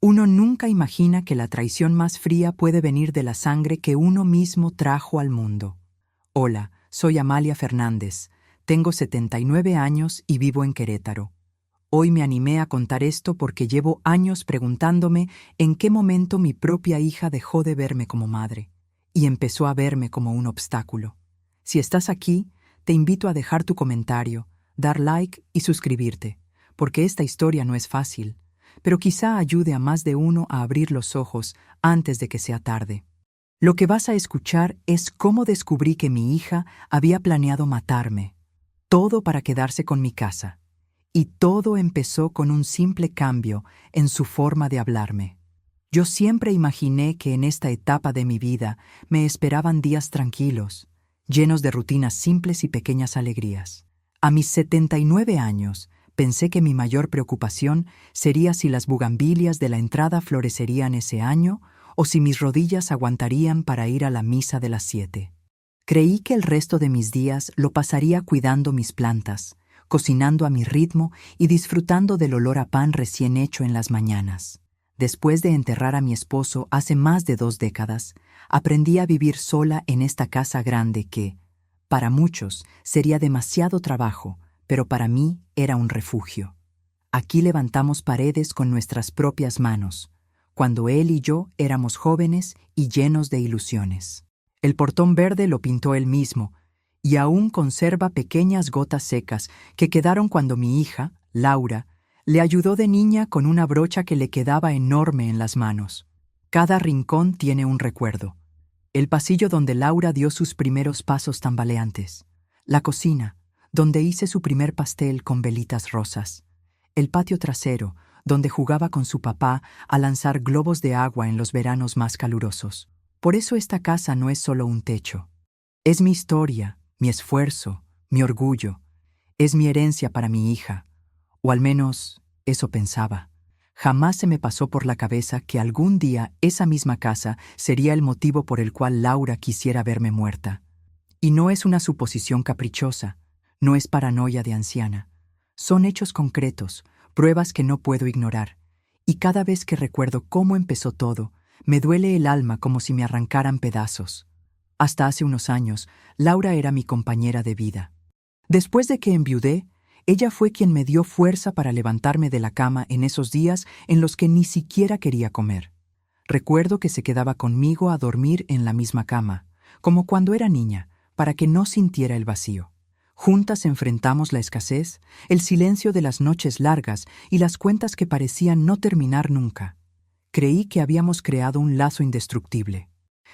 Uno nunca imagina que la traición más fría puede venir de la sangre que uno mismo trajo al mundo. Hola, soy Amalia Fernández, tengo 79 años y vivo en Querétaro. Hoy me animé a contar esto porque llevo años preguntándome en qué momento mi propia hija dejó de verme como madre y empezó a verme como un obstáculo. Si estás aquí, te invito a dejar tu comentario, dar like y suscribirte, porque esta historia no es fácil, pero quizá ayude a más de uno a abrir los ojos antes de que sea tarde. Lo que vas a escuchar es cómo descubrí que mi hija había planeado matarme, todo para quedarse con mi casa. Y todo empezó con un simple cambio en su forma de hablarme. Yo siempre imaginé que en esta etapa de mi vida me esperaban días tranquilos, llenos de rutinas simples y pequeñas alegrías. A mis 79 años, pensé que mi mayor preocupación sería si las bugambilias de la entrada florecerían ese año o si mis rodillas aguantarían para ir a la misa de las 7. Creí que el resto de mis días lo pasaría cuidando mis plantas, cocinando a mi ritmo y disfrutando del olor a pan recién hecho en las mañanas. Después de enterrar a mi esposo hace más de 2 décadas, aprendí a vivir sola en esta casa grande que, para muchos, sería demasiado trabajo, pero para mí era un refugio. Aquí levantamos paredes con nuestras propias manos, cuando él y yo éramos jóvenes y llenos de ilusiones. El portón verde lo pintó él mismo, y aún conserva pequeñas gotas secas que quedaron cuando mi hija, Laura, le ayudó de niña con una brocha que le quedaba enorme en las manos. Cada rincón tiene un recuerdo. El pasillo donde Laura dio sus primeros pasos tambaleantes. La cocina, donde hice su primer pastel con velitas rosas. El patio trasero, donde jugaba con su papá a lanzar globos de agua en los veranos más calurosos. Por eso esta casa no es solo un techo. Es mi historia, mi esfuerzo, mi orgullo. Es mi herencia para mi hija. O al menos, eso pensaba. Jamás se me pasó por la cabeza que algún día esa misma casa sería el motivo por el cual Laura quisiera verme muerta. Y no es una suposición caprichosa, no es paranoia de anciana. Son hechos concretos, pruebas que no puedo ignorar. Y cada vez que recuerdo cómo empezó todo, me duele el alma como si me arrancaran pedazos. Hasta hace unos años, Laura era mi compañera de vida. Después de que enviudé, ella fue quien me dio fuerza para levantarme de la cama en esos días en los que ni siquiera quería comer. Recuerdo que se quedaba conmigo a dormir en la misma cama, como cuando era niña, para que no sintiera el vacío. Juntas enfrentamos la escasez, el silencio de las noches largas y las cuentas que parecían no terminar nunca. Creí que habíamos creado un lazo indestructible.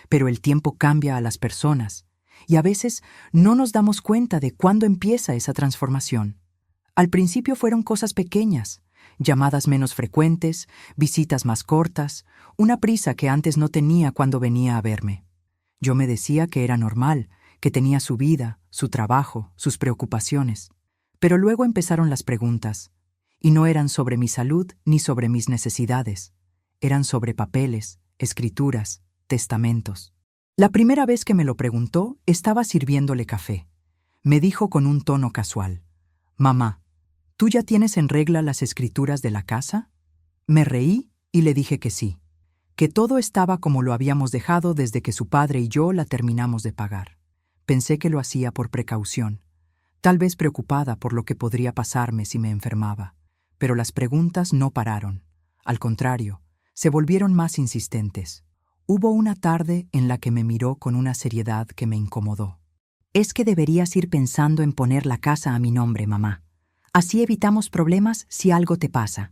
Pero el tiempo cambia a las personas, y a veces no nos damos cuenta de cuándo empieza esa transformación. Al principio fueron cosas pequeñas, llamadas menos frecuentes, visitas más cortas, una prisa que antes no tenía cuando venía a verme. Yo me decía que era normal, que tenía su vida, su trabajo, sus preocupaciones. Pero luego empezaron las preguntas, y no eran sobre mi salud ni sobre mis necesidades. Eran sobre papeles, escrituras, testamentos. La primera vez que me lo preguntó, estaba sirviéndole café. Me dijo con un tono casual: «Mamá, ¿tú ya tienes en regla las escrituras de la casa?» Me reí y le dije que sí, que todo estaba como lo habíamos dejado desde que su padre y yo la terminamos de pagar. Pensé que lo hacía por precaución, tal vez preocupada por lo que podría pasarme si me enfermaba. Pero las preguntas no pararon. Al contrario, se volvieron más insistentes. Hubo una tarde en la que me miró con una seriedad que me incomodó. «Es que deberías ir pensando en poner la casa a mi nombre, mamá. Así evitamos problemas si algo te pasa».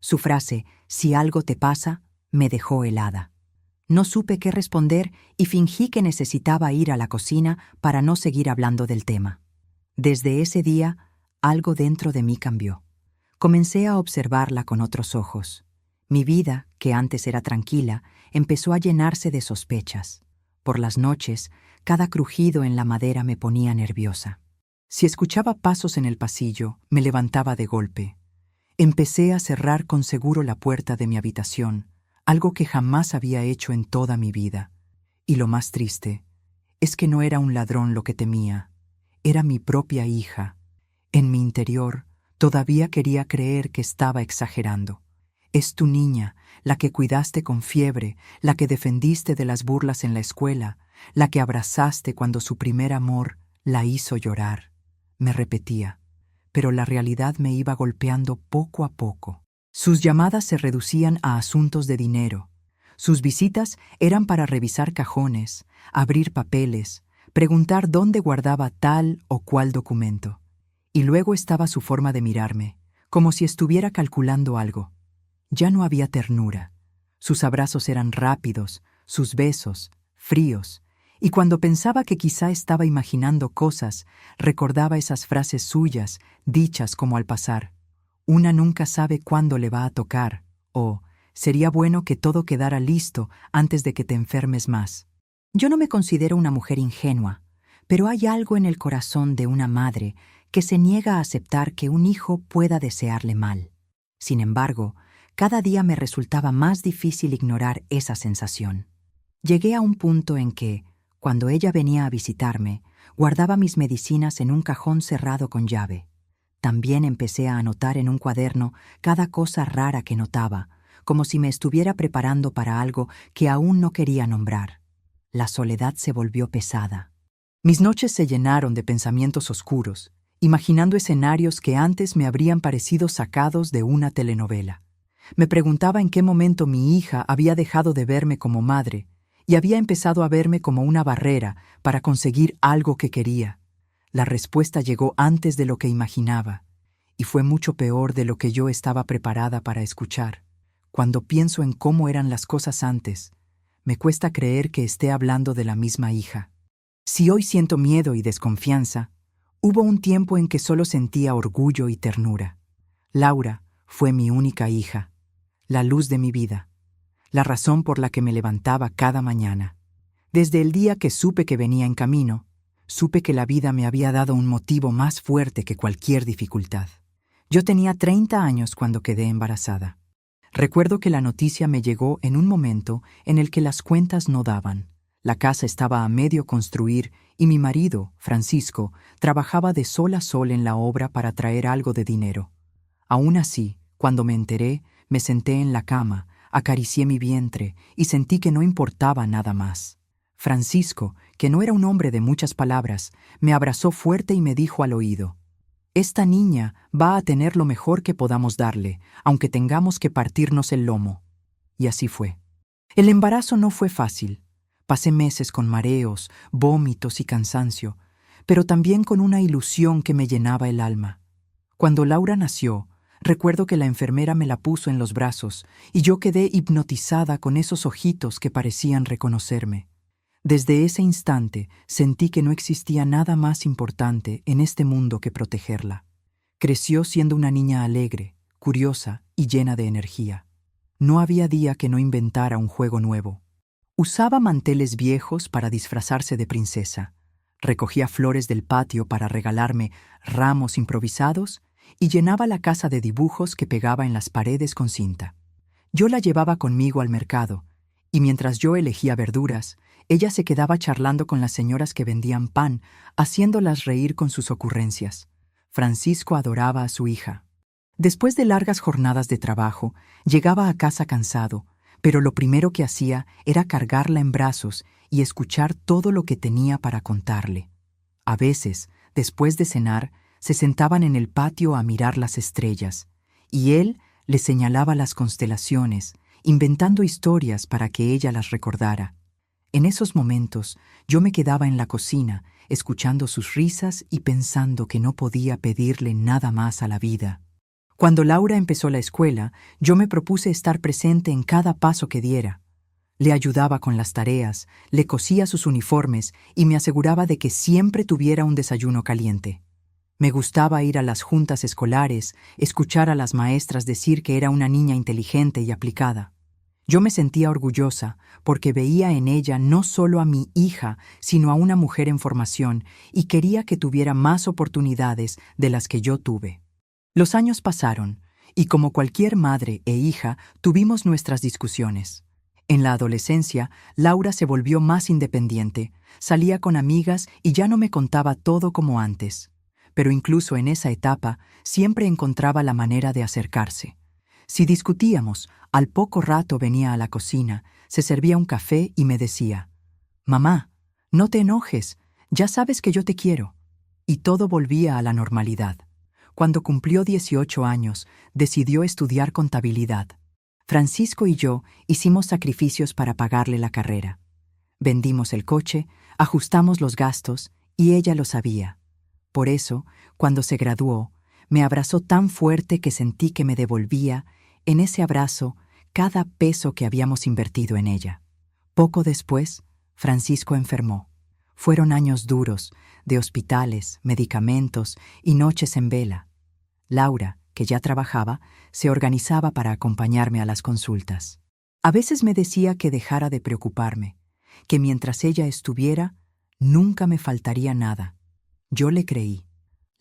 Su frase, «si algo te pasa», me dejó helada. No supe qué responder y fingí que necesitaba ir a la cocina para no seguir hablando del tema. Desde ese día, algo dentro de mí cambió. Comencé a observarla con otros ojos. Mi vida, que antes era tranquila, empezó a llenarse de sospechas. Por las noches, cada crujido en la madera me ponía nerviosa. Si escuchaba pasos en el pasillo, me levantaba de golpe. Empecé a cerrar con seguro la puerta de mi habitación, algo que jamás había hecho en toda mi vida. Y lo más triste es que no era un ladrón lo que temía, era mi propia hija. En mi interior, todavía quería creer que estaba exagerando. Es tu niña, la que cuidaste con fiebre, la que defendiste de las burlas en la escuela, la que abrazaste cuando su primer amor la hizo llorar. Me repetía, pero la realidad me iba golpeando poco a poco. Sus llamadas se reducían a asuntos de dinero. Sus visitas eran para revisar cajones, abrir papeles, preguntar dónde guardaba tal o cual documento. Y luego estaba su forma de mirarme, como si estuviera calculando algo. Ya no había ternura. Sus abrazos eran rápidos, sus besos, fríos, y cuando pensaba que quizá estaba imaginando cosas, recordaba esas frases suyas, dichas como al pasar. Una nunca sabe cuándo le va a tocar, o sería bueno que todo quedara listo antes de que te enfermes más. Yo no me considero una mujer ingenua, pero hay algo en el corazón de una madre que se niega a aceptar que un hijo pueda desearle mal. Sin embargo, cada día me resultaba más difícil ignorar esa sensación. Llegué a un punto en que, cuando ella venía a visitarme, guardaba mis medicinas en un cajón cerrado con llave. También empecé a anotar en un cuaderno cada cosa rara que notaba, como si me estuviera preparando para algo que aún no quería nombrar. La soledad se volvió pesada. Mis noches se llenaron de pensamientos oscuros, imaginando escenarios que antes me habrían parecido sacados de una telenovela. Me preguntaba en qué momento mi hija había dejado de verme como madre y había empezado a verme como una barrera para conseguir algo que quería. La respuesta llegó antes de lo que imaginaba, y fue mucho peor de lo que yo estaba preparada para escuchar. Cuando pienso en cómo eran las cosas antes, me cuesta creer que esté hablando de la misma hija. Si hoy siento miedo y desconfianza, hubo un tiempo en que solo sentía orgullo y ternura. Laura fue mi única hija, la luz de mi vida, la razón por la que me levantaba cada mañana. Desde el día que supe que venía en camino, supe que la vida me había dado un motivo más fuerte que cualquier dificultad. Yo tenía 30 años cuando quedé embarazada. Recuerdo que la noticia me llegó en un momento en el que las cuentas no daban. La casa estaba a medio construir y mi marido, Francisco, trabajaba de sol a sol en la obra para traer algo de dinero. Aún así, cuando me enteré, me senté en la cama, acaricié mi vientre y sentí que no importaba nada más. Francisco, que no era un hombre de muchas palabras, me abrazó fuerte y me dijo al oído: «Esta niña va a tener lo mejor que podamos darle, aunque tengamos que partirnos el lomo». Y así fue. El embarazo no fue fácil. Pasé meses con mareos, vómitos y cansancio, pero también con una ilusión que me llenaba el alma. Cuando Laura nació, recuerdo que la enfermera me la puso en los brazos y yo quedé hipnotizada con esos ojitos que parecían reconocerme. Desde ese instante sentí que no existía nada más importante en este mundo que protegerla. Creció siendo una niña alegre, curiosa y llena de energía. No había día que no inventara un juego nuevo. Usaba manteles viejos para disfrazarse de princesa, recogía flores del patio para regalarme ramos improvisados y llenaba la casa de dibujos que pegaba en las paredes con cinta. Yo la llevaba conmigo al mercado, y mientras yo elegía verduras, ella se quedaba charlando con las señoras que vendían pan, haciéndolas reír con sus ocurrencias. Francisco adoraba a su hija. Después de largas jornadas de trabajo, llegaba a casa cansado, pero lo primero que hacía era cargarla en brazos y escuchar todo lo que tenía para contarle. A veces, después de cenar, se sentaban en el patio a mirar las estrellas, y él le señalaba las constelaciones, inventando historias para que ella las recordara. En esos momentos, yo me quedaba en la cocina, escuchando sus risas y pensando que no podía pedirle nada más a la vida. Cuando Laura empezó la escuela, yo me propuse estar presente en cada paso que diera. Le ayudaba con las tareas, le cosía sus uniformes y me aseguraba de que siempre tuviera un desayuno caliente. Me gustaba ir a las juntas escolares, escuchar a las maestras decir que era una niña inteligente y aplicada. Yo me sentía orgullosa porque veía en ella no solo a mi hija, sino a una mujer en formación y quería que tuviera más oportunidades de las que yo tuve. Los años pasaron y como cualquier madre e hija tuvimos nuestras discusiones. En la adolescencia, Laura se volvió más independiente, salía con amigas y ya no me contaba todo como antes. Pero incluso en esa etapa siempre encontraba la manera de acercarse. Si discutíamos, al poco rato venía a la cocina, se servía un café y me decía: «Mamá, no te enojes, ya sabes que yo te quiero». Y todo volvía a la normalidad. Cuando cumplió 18 años, decidió estudiar contabilidad. Francisco y yo hicimos sacrificios para pagarle la carrera. Vendimos el coche, ajustamos los gastos y ella lo sabía. Por eso, cuando se graduó, me abrazó tan fuerte que sentí que me devolvía, en ese abrazo, cada peso que habíamos invertido en ella. Poco después, Francisco enfermó. Fueron años duros, de hospitales, medicamentos y noches en vela. Laura, que ya trabajaba, se organizaba para acompañarme a las consultas. A veces me decía que dejara de preocuparme, que mientras ella estuviera, nunca me faltaría nada. Yo le creí.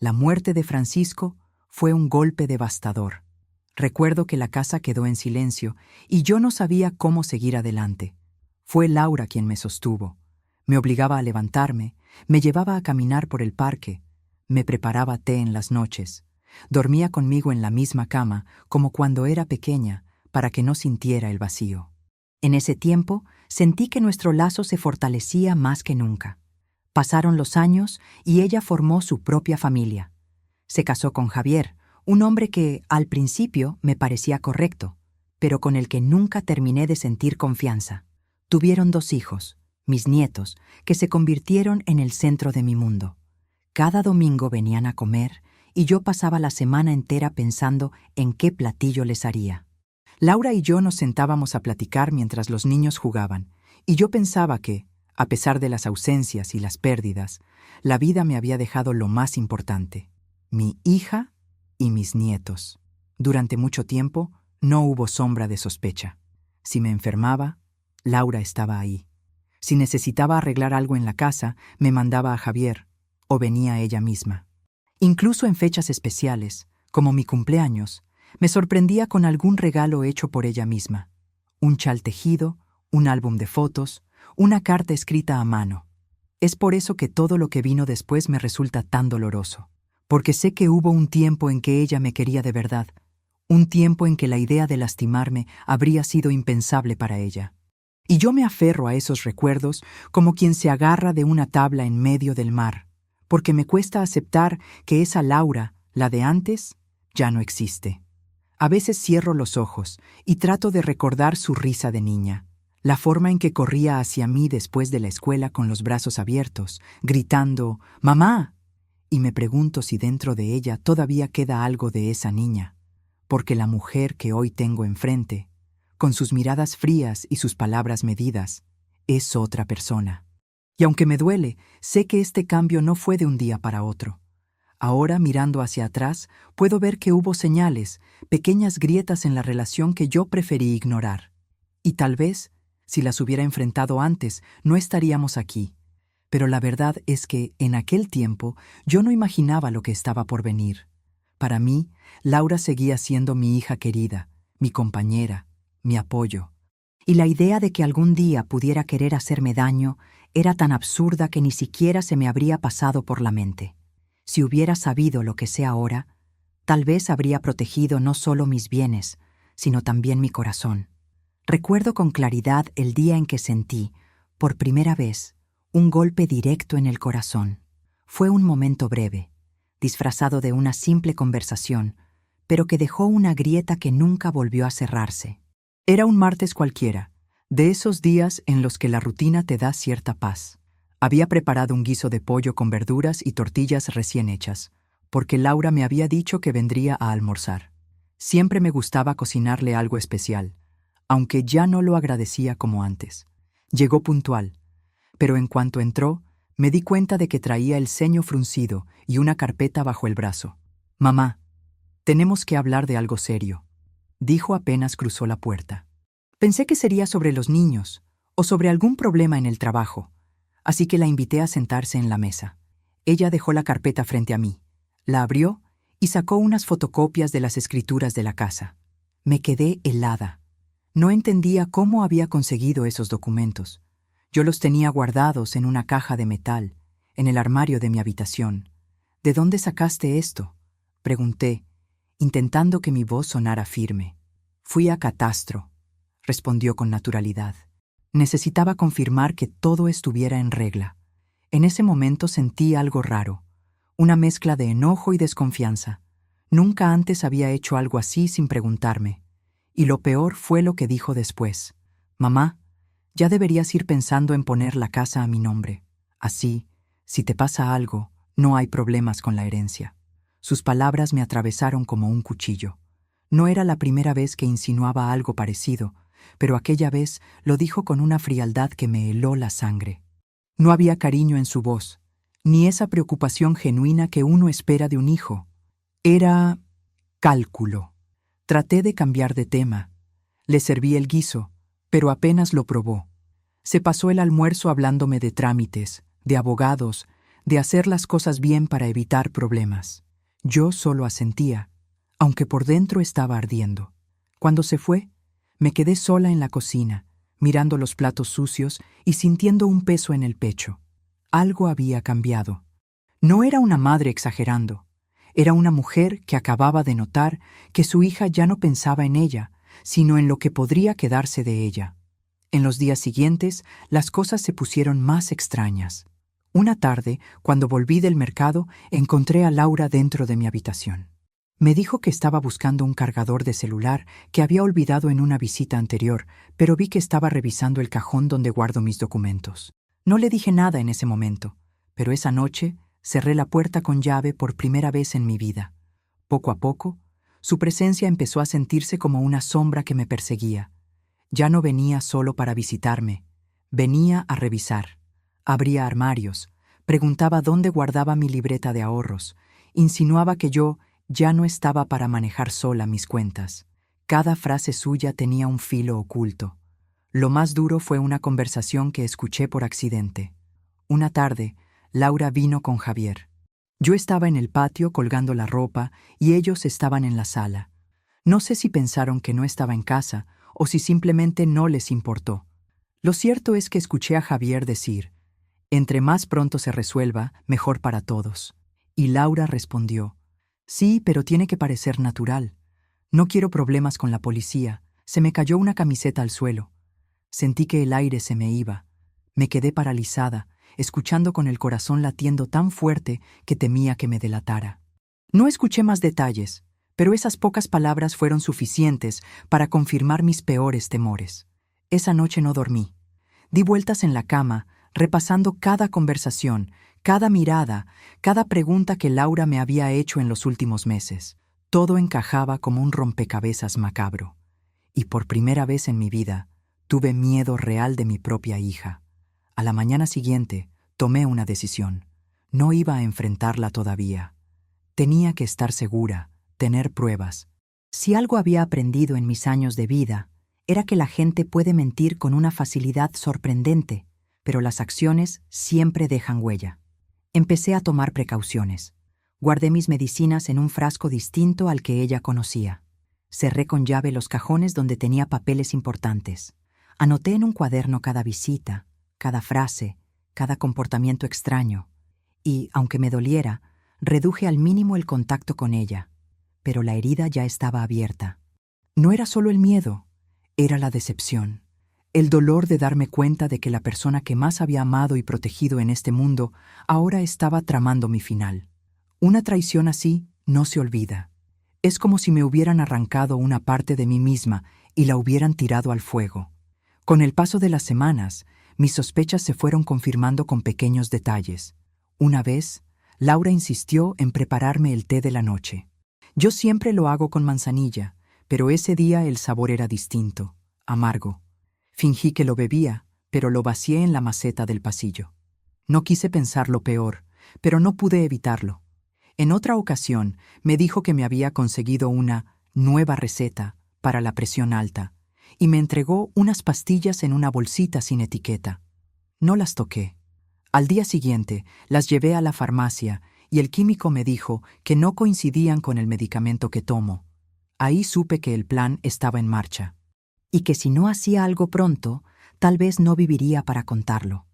La muerte de Francisco fue un golpe devastador. Recuerdo que la casa quedó en silencio y yo no sabía cómo seguir adelante. Fue Laura quien me sostuvo. Me obligaba a levantarme, me llevaba a caminar por el parque, me preparaba té en las noches, dormía conmigo en la misma cama como cuando era pequeña para que no sintiera el vacío. En ese tiempo sentí que nuestro lazo se fortalecía más que nunca. Pasaron los años y ella formó su propia familia. Se casó con Javier, un hombre que, al principio, me parecía correcto, pero con el que nunca terminé de sentir confianza. Tuvieron 2 hijos, mis nietos, que se convirtieron en el centro de mi mundo. Cada domingo venían a comer y yo pasaba la semana entera pensando en qué platillo les haría. Laura y yo nos sentábamos a platicar mientras los niños jugaban, y yo pensaba que, a pesar de las ausencias y las pérdidas, la vida me había dejado lo más importante: mi hija y mis nietos. Durante mucho tiempo no hubo sombra de sospecha. Si me enfermaba, Laura estaba ahí. Si necesitaba arreglar algo en la casa, me mandaba a Javier, o venía ella misma. Incluso en fechas especiales, como mi cumpleaños, me sorprendía con algún regalo hecho por ella misma. Un chal tejido, un álbum de fotos, una carta escrita a mano. Es por eso que todo lo que vino después me resulta tan doloroso. Porque sé que hubo un tiempo en que ella me quería de verdad, un tiempo en que la idea de lastimarme habría sido impensable para ella. Y yo me aferro a esos recuerdos como quien se agarra de una tabla en medio del mar, porque me cuesta aceptar que esa Laura, la de antes, ya no existe. A veces cierro los ojos y trato de recordar su risa de niña, la forma en que corría hacia mí después de la escuela con los brazos abiertos, gritando «¡Mamá!». Y me pregunto si dentro de ella todavía queda algo de esa niña, porque la mujer que hoy tengo enfrente, con sus miradas frías y sus palabras medidas, es otra persona. Y aunque me duele, sé que este cambio no fue de un día para otro. Ahora, mirando hacia atrás, puedo ver que hubo señales, pequeñas grietas en la relación que yo preferí ignorar. Y tal vez, si las hubiera enfrentado antes, no estaríamos aquí. Pero la verdad es que, en aquel tiempo, yo no imaginaba lo que estaba por venir. Para mí, Laura seguía siendo mi hija querida, mi compañera, mi apoyo. Y la idea de que algún día pudiera querer hacerme daño era tan absurda que ni siquiera se me habría pasado por la mente. Si hubiera sabido lo que sé ahora, tal vez habría protegido no solo mis bienes, sino también mi corazón. Recuerdo con claridad el día en que sentí, por primera vez, un golpe directo en el corazón. Fue un momento breve, disfrazado de una simple conversación, pero que dejó una grieta que nunca volvió a cerrarse. Era un martes cualquiera, de esos días en los que la rutina te da cierta paz. Había preparado un guiso de pollo con verduras y tortillas recién hechas, porque Laura me había dicho que vendría a almorzar. Siempre me gustaba cocinarle algo especial, aunque ya no lo agradecía como antes. Llegó puntual, pero en cuanto entró, me di cuenta de que traía el ceño fruncido y una carpeta bajo el brazo. «Mamá, tenemos que hablar de algo serio», dijo apenas cruzó la puerta. Pensé que sería sobre los niños o sobre algún problema en el trabajo, así que la invité a sentarse en la mesa. Ella dejó la carpeta frente a mí, la abrió y sacó unas fotocopias de las escrituras de la casa. Me quedé helada. No entendía cómo había conseguido esos documentos. Yo los tenía guardados en una caja de metal, en el armario de mi habitación. «¿De dónde sacaste esto?», pregunté, intentando que mi voz sonara firme. Fui a Catastro, respondió con naturalidad. Necesitaba confirmar que todo estuviera en regla. En ese momento sentí algo raro, una mezcla de enojo y desconfianza. Nunca antes había hecho algo así sin preguntarme. Y lo peor fue lo que dijo después. Mamá, ya deberías ir pensando en poner la casa a mi nombre. Así, si te pasa algo, no hay problemas con la herencia. Sus palabras me atravesaron como un cuchillo. No era la primera vez que insinuaba algo parecido, pero aquella vez lo dijo con una frialdad que me heló la sangre. No había cariño en su voz, ni esa preocupación genuina que uno espera de un hijo. Era cálculo. Traté de cambiar de tema. Le serví el guiso, pero apenas lo probó. Se pasó el almuerzo hablándome de trámites, de abogados, de hacer las cosas bien para evitar problemas. Yo solo asentía, aunque por dentro estaba ardiendo. Cuando se fue, me quedé sola en la cocina, mirando los platos sucios y sintiendo un peso en el pecho. Algo había cambiado. No era una madre exagerando. Era una mujer que acababa de notar que su hija ya no pensaba en ella, sino en lo que podría quedarse de ella. En los días siguientes, las cosas se pusieron más extrañas. Una tarde, cuando volví del mercado, encontré a Laura dentro de mi habitación. Me dijo que estaba buscando un cargador de celular que había olvidado en una visita anterior, pero vi que estaba revisando el cajón donde guardo mis documentos. No le dije nada en ese momento, pero esa noche cerré la puerta con llave por primera vez en mi vida. Poco a poco, su presencia empezó a sentirse como una sombra que me perseguía. Ya no venía solo para visitarme, venía a revisar. Abría armarios, preguntaba dónde guardaba mi libreta de ahorros, insinuaba que yo ya no estaba para manejar sola mis cuentas. Cada frase suya tenía un filo oculto. Lo más duro fue una conversación que escuché por accidente. Una tarde, Laura vino con Javier. Yo estaba en el patio colgando la ropa y ellos estaban en la sala. No sé si pensaron que no estaba en casa o si simplemente no les importó. Lo cierto es que escuché a Javier decir: «Entre más pronto se resuelva, mejor para todos». Y Laura respondió: «Sí, pero tiene que parecer natural. No quiero problemas con la policía. Se me cayó una camiseta al suelo». Sentí que el aire se me iba. Me quedé paralizada, escuchando con el corazón latiendo tan fuerte que temía que me delatara. No escuché más detalles, pero esas pocas palabras fueron suficientes para confirmar mis peores temores. Esa noche no dormí. Di vueltas en la cama, repasando cada conversación, cada mirada, cada pregunta que Laura me había hecho en los últimos meses. Todo encajaba como un rompecabezas macabro. Y por primera vez en mi vida, tuve miedo real de mi propia hija. A la mañana siguiente, tomé una decisión. No iba a enfrentarla todavía. Tenía que estar segura, tener pruebas. Si algo había aprendido en mis años de vida, era que la gente puede mentir con una facilidad sorprendente, pero las acciones siempre dejan huella. Empecé a tomar precauciones. Guardé mis medicinas en un frasco distinto al que ella conocía. Cerré con llave los cajones donde tenía papeles importantes. Anoté en un cuaderno cada visita, cada frase, cada comportamiento extraño. Y, aunque me doliera, reduje al mínimo el contacto con ella. Pero la herida ya estaba abierta. No era solo el miedo, era la decepción. El dolor de darme cuenta de que la persona que más había amado y protegido en este mundo ahora estaba tramando mi final. Una traición así no se olvida. Es como si me hubieran arrancado una parte de mí misma y la hubieran tirado al fuego. Con el paso de las semanas, mis sospechas se fueron confirmando con pequeños detalles. Una vez, Laura insistió en prepararme el té de la noche. Yo siempre lo hago con manzanilla, pero ese día el sabor era distinto, amargo. Fingí que lo bebía, pero lo vacié en la maceta del pasillo. No quise pensar lo peor, pero no pude evitarlo. En otra ocasión, me dijo que me había conseguido una nueva receta para la presión alta y me entregó unas pastillas en una bolsita sin etiqueta. No las toqué. Al día siguiente, las llevé a la farmacia y el químico me dijo que no coincidían con el medicamento que tomo. Ahí supe que el plan estaba en marcha. Y que si no hacía algo pronto, tal vez no viviría para contarlo.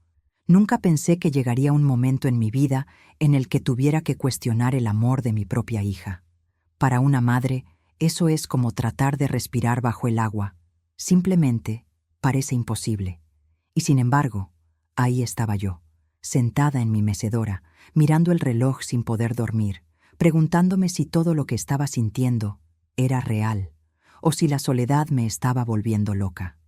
Nunca pensé que llegaría un momento en mi vida en el que tuviera que cuestionar el amor de mi propia hija. Para una madre, Eso es como tratar de respirar bajo el agua. Simplemente parece imposible. Y sin embargo, ahí estaba yo, sentada en mi mecedora, mirando el reloj sin poder dormir, preguntándome si todo lo que estaba sintiendo era real, o si la soledad me estaba volviendo loca.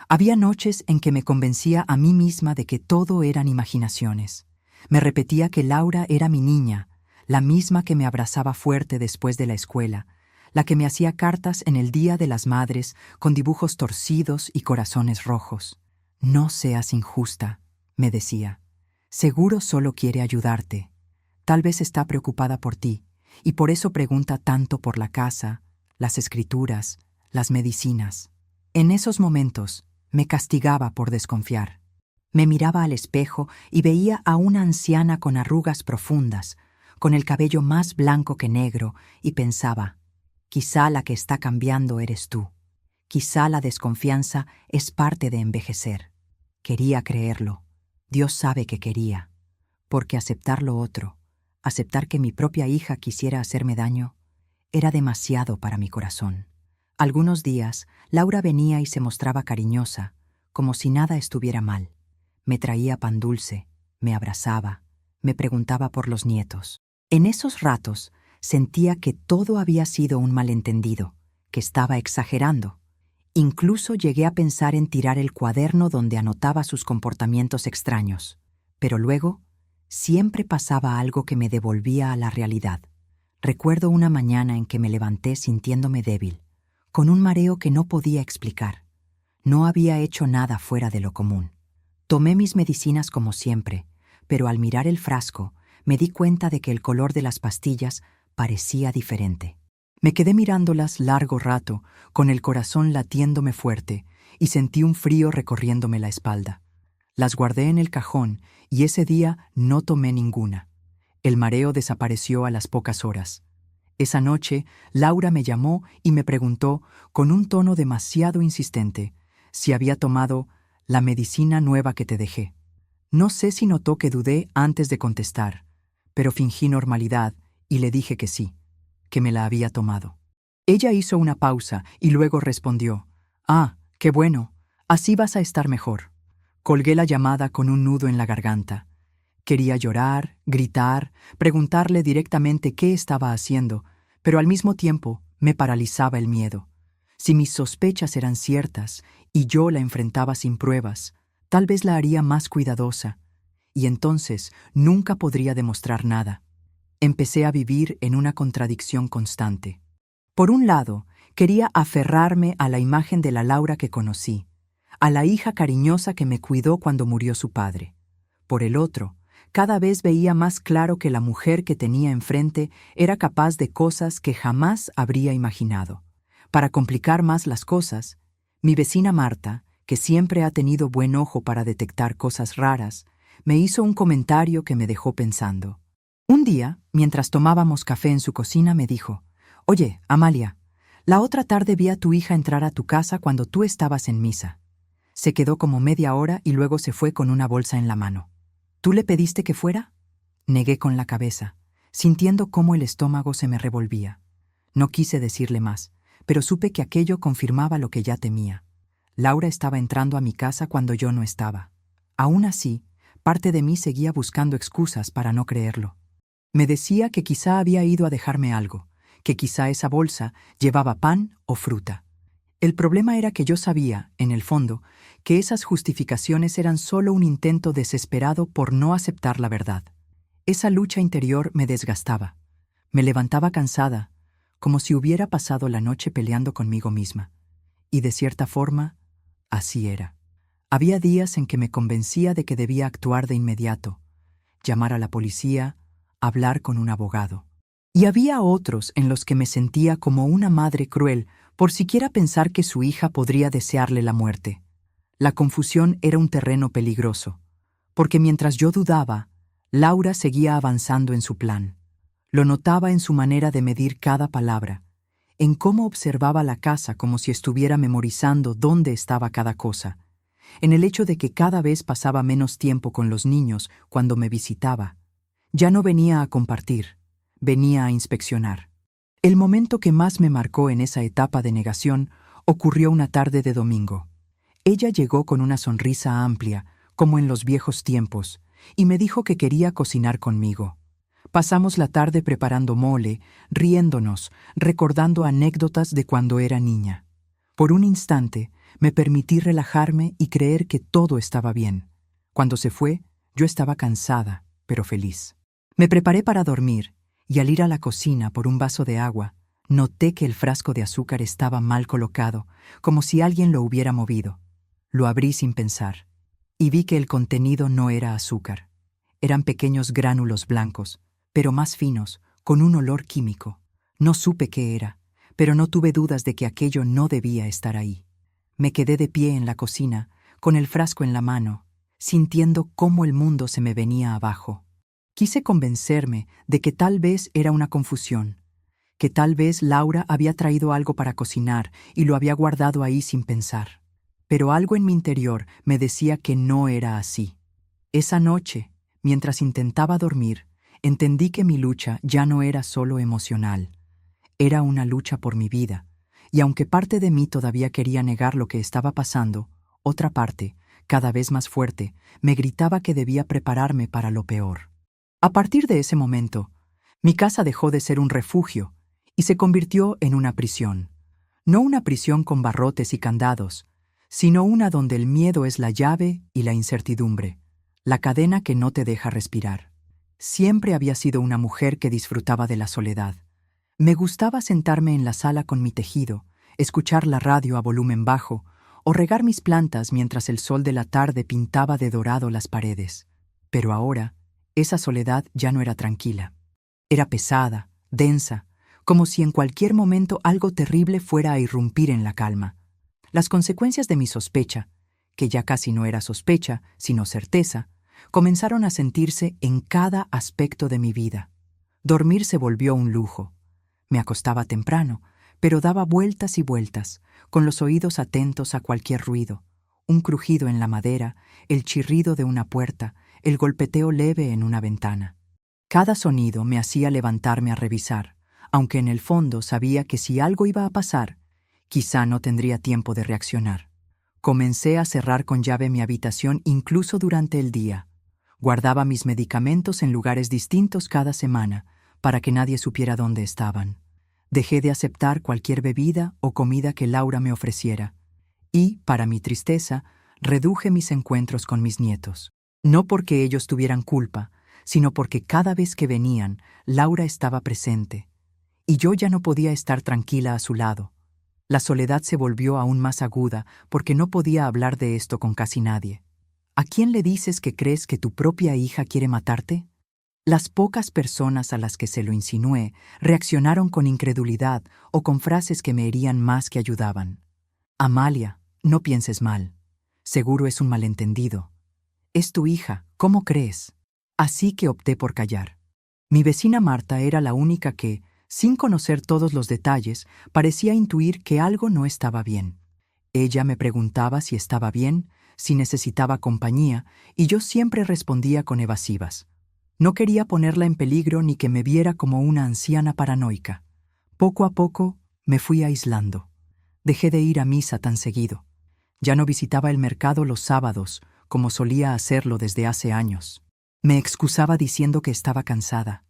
Había noches en que me convencía a mí misma de que todo eran imaginaciones. Me repetía que Laura era mi niña, la misma que me abrazaba fuerte después de la escuela, la que me hacía cartas en el Día de las Madres con dibujos torcidos y corazones rojos. No seas injusta, me decía. Seguro solo quiere ayudarte. Tal vez está preocupada por ti, y por eso pregunta tanto por la casa, las escrituras, las medicinas. En esos momentos me castigaba por desconfiar. Me miraba al espejo y veía a una anciana con arrugas profundas, con el cabello más blanco que negro, y pensaba, quizá la que está cambiando eres tú. Quizá la desconfianza es parte de envejecer. Quería creerlo. Dios sabe que quería. Porque aceptar lo otro, aceptar que mi propia hija quisiera hacerme daño, era demasiado para mi corazón. Algunos días, Laura venía y se mostraba cariñosa, como si nada estuviera mal. Me traía pan dulce, me abrazaba, me preguntaba por los nietos. En esos ratos, sentía que todo había sido un malentendido, que estaba exagerando. Incluso llegué a pensar en tirar el cuaderno donde anotaba sus comportamientos extraños. Pero luego, siempre pasaba algo que me devolvía a la realidad. Recuerdo una mañana en que me levanté sintiéndome débil, con un mareo que no podía explicar. No había hecho nada fuera de lo común. Tomé mis medicinas como siempre, pero al mirar el frasco, me di cuenta de que el color de las pastillas parecía diferente. Me quedé mirándolas largo rato, con el corazón latiéndome fuerte, y sentí un frío recorriéndome la espalda. Las guardé en el cajón, y ese día no tomé ninguna. El mareo desapareció a las pocas horas. Esa noche, Laura me llamó y me preguntó, con un tono demasiado insistente, si había tomado la medicina nueva que te dejé. No sé si notó que dudé antes de contestar, pero fingí normalidad y le dije que sí, que me la había tomado. Ella hizo una pausa y luego respondió, «Ah, qué bueno, así vas a estar mejor». Colgué la llamada con un nudo en la garganta. Quería llorar, gritar, preguntarle directamente qué estaba haciendo, pero al mismo tiempo me paralizaba el miedo. Si mis sospechas eran ciertas y yo la enfrentaba sin pruebas, tal vez la haría más cuidadosa, y entonces nunca podría demostrar nada. Empecé a vivir en una contradicción constante. Por un lado, quería aferrarme a la imagen de la Laura que conocí, a la hija cariñosa que me cuidó cuando murió su padre. Por el otro, cada vez veía más claro que la mujer que tenía enfrente era capaz de cosas que jamás habría imaginado. Para complicar más las cosas, mi vecina Marta, que siempre ha tenido buen ojo para detectar cosas raras, me hizo un comentario que me dejó pensando. Un día, mientras tomábamos café en su cocina, me dijo, «Oye, Amalia, la otra tarde vi a tu hija entrar a tu casa cuando tú estabas en misa. Se quedó como media hora y luego se fue con una bolsa en la mano. ¿Tú le pediste que fuera?» Negué con la cabeza, sintiendo cómo el estómago se me revolvía. No quise decirle más, pero supe que aquello confirmaba lo que ya temía. Laura estaba entrando a mi casa cuando yo no estaba. Aún así, parte de mí seguía buscando excusas para no creerlo. Me decía que quizá había ido a dejarme algo, que quizá esa bolsa llevaba pan o fruta. El problema era que yo sabía, en el fondo, que esas justificaciones eran solo un intento desesperado por no aceptar la verdad. Esa lucha interior me desgastaba. Me levantaba cansada, como si hubiera pasado la noche peleando conmigo misma. Y de cierta forma, así era. Había días en que me convencía de que debía actuar de inmediato, llamar a la policía, hablar con un abogado. Y había otros en los que me sentía como una madre cruel por siquiera pensar que su hija podría desearle la muerte. La confusión era un terreno peligroso, porque mientras yo dudaba, Laura seguía avanzando en su plan. Lo notaba en su manera de medir cada palabra, en cómo observaba la casa como si estuviera memorizando dónde estaba cada cosa, en el hecho de que cada vez pasaba menos tiempo con los niños cuando me visitaba. Ya no venía a compartir, venía a inspeccionar. El momento que más me marcó en esa etapa de negación ocurrió una tarde de domingo. Ella llegó con una sonrisa amplia, como en los viejos tiempos, y me dijo que quería cocinar conmigo. Pasamos la tarde preparando mole, riéndonos, recordando anécdotas de cuando era niña. Por un instante, me permití relajarme y creer que todo estaba bien. Cuando se fue, yo estaba cansada, pero feliz. Me preparé para dormir, y al ir a la cocina por un vaso de agua, noté que el frasco de azúcar estaba mal colocado, como si alguien lo hubiera movido. Lo abrí sin pensar, y vi que el contenido no era azúcar. Eran pequeños gránulos blancos, pero más finos, con un olor químico. No supe qué era, pero no tuve dudas de que aquello no debía estar ahí. Me quedé de pie en la cocina, con el frasco en la mano, sintiendo cómo el mundo se me venía abajo. Quise convencerme de que tal vez era una confusión, que tal vez Laura había traído algo para cocinar y lo había guardado ahí sin pensar. Pero algo en mi interior me decía que no era así. Esa noche, mientras intentaba dormir, entendí que mi lucha ya no era solo emocional. Era una lucha por mi vida, y aunque parte de mí todavía quería negar lo que estaba pasando, otra parte, cada vez más fuerte, me gritaba que debía prepararme para lo peor. A partir de ese momento, mi casa dejó de ser un refugio y se convirtió en una prisión. No una prisión con barrotes y candados, sino una donde el miedo es la llave y la incertidumbre, la cadena que no te deja respirar. Siempre había sido una mujer que disfrutaba de la soledad. Me gustaba sentarme en la sala con mi tejido, escuchar la radio a volumen bajo o regar mis plantas mientras el sol de la tarde pintaba de dorado las paredes. Pero ahora, esa soledad ya no era tranquila. Era pesada, densa, como si en cualquier momento algo terrible fuera a irrumpir en la calma. Las consecuencias de mi sospecha, que ya casi no era sospecha, sino certeza, comenzaron a sentirse en cada aspecto de mi vida. Dormir se volvió un lujo. Me acostaba temprano, pero daba vueltas y vueltas, con los oídos atentos a cualquier ruido, un crujido en la madera, el chirrido de una puerta, el golpeteo leve en una ventana. Cada sonido me hacía levantarme a revisar, aunque en el fondo sabía que si algo iba a pasar, quizá no tendría tiempo de reaccionar. Comencé a cerrar con llave mi habitación incluso durante el día. Guardaba mis medicamentos en lugares distintos cada semana, para que nadie supiera dónde estaban. Dejé de aceptar cualquier bebida o comida que Laura me ofreciera. Y, para mi tristeza, reduje mis encuentros con mis nietos. No porque ellos tuvieran culpa, sino porque cada vez que venían, Laura estaba presente. Y yo ya no podía estar tranquila a su lado. La soledad se volvió aún más aguda porque no podía hablar de esto con casi nadie. ¿A quién le dices que crees que tu propia hija quiere matarte? Las pocas personas a las que se lo insinué reaccionaron con incredulidad o con frases que me herían más que ayudaban. Amalia, no pienses mal. Seguro es un malentendido. Es tu hija, ¿cómo crees? Así que opté por callar. Mi vecina Marta era la única que, sin conocer todos los detalles, parecía intuir que algo no estaba bien. Ella me preguntaba si estaba bien, si necesitaba compañía, y yo siempre respondía con evasivas. No quería ponerla en peligro ni que me viera como una anciana paranoica. Poco a poco me fui aislando. Dejé de ir a misa tan seguido. Ya no visitaba el mercado los sábados, como solía hacerlo desde hace años. Me excusaba diciendo que estaba cansada,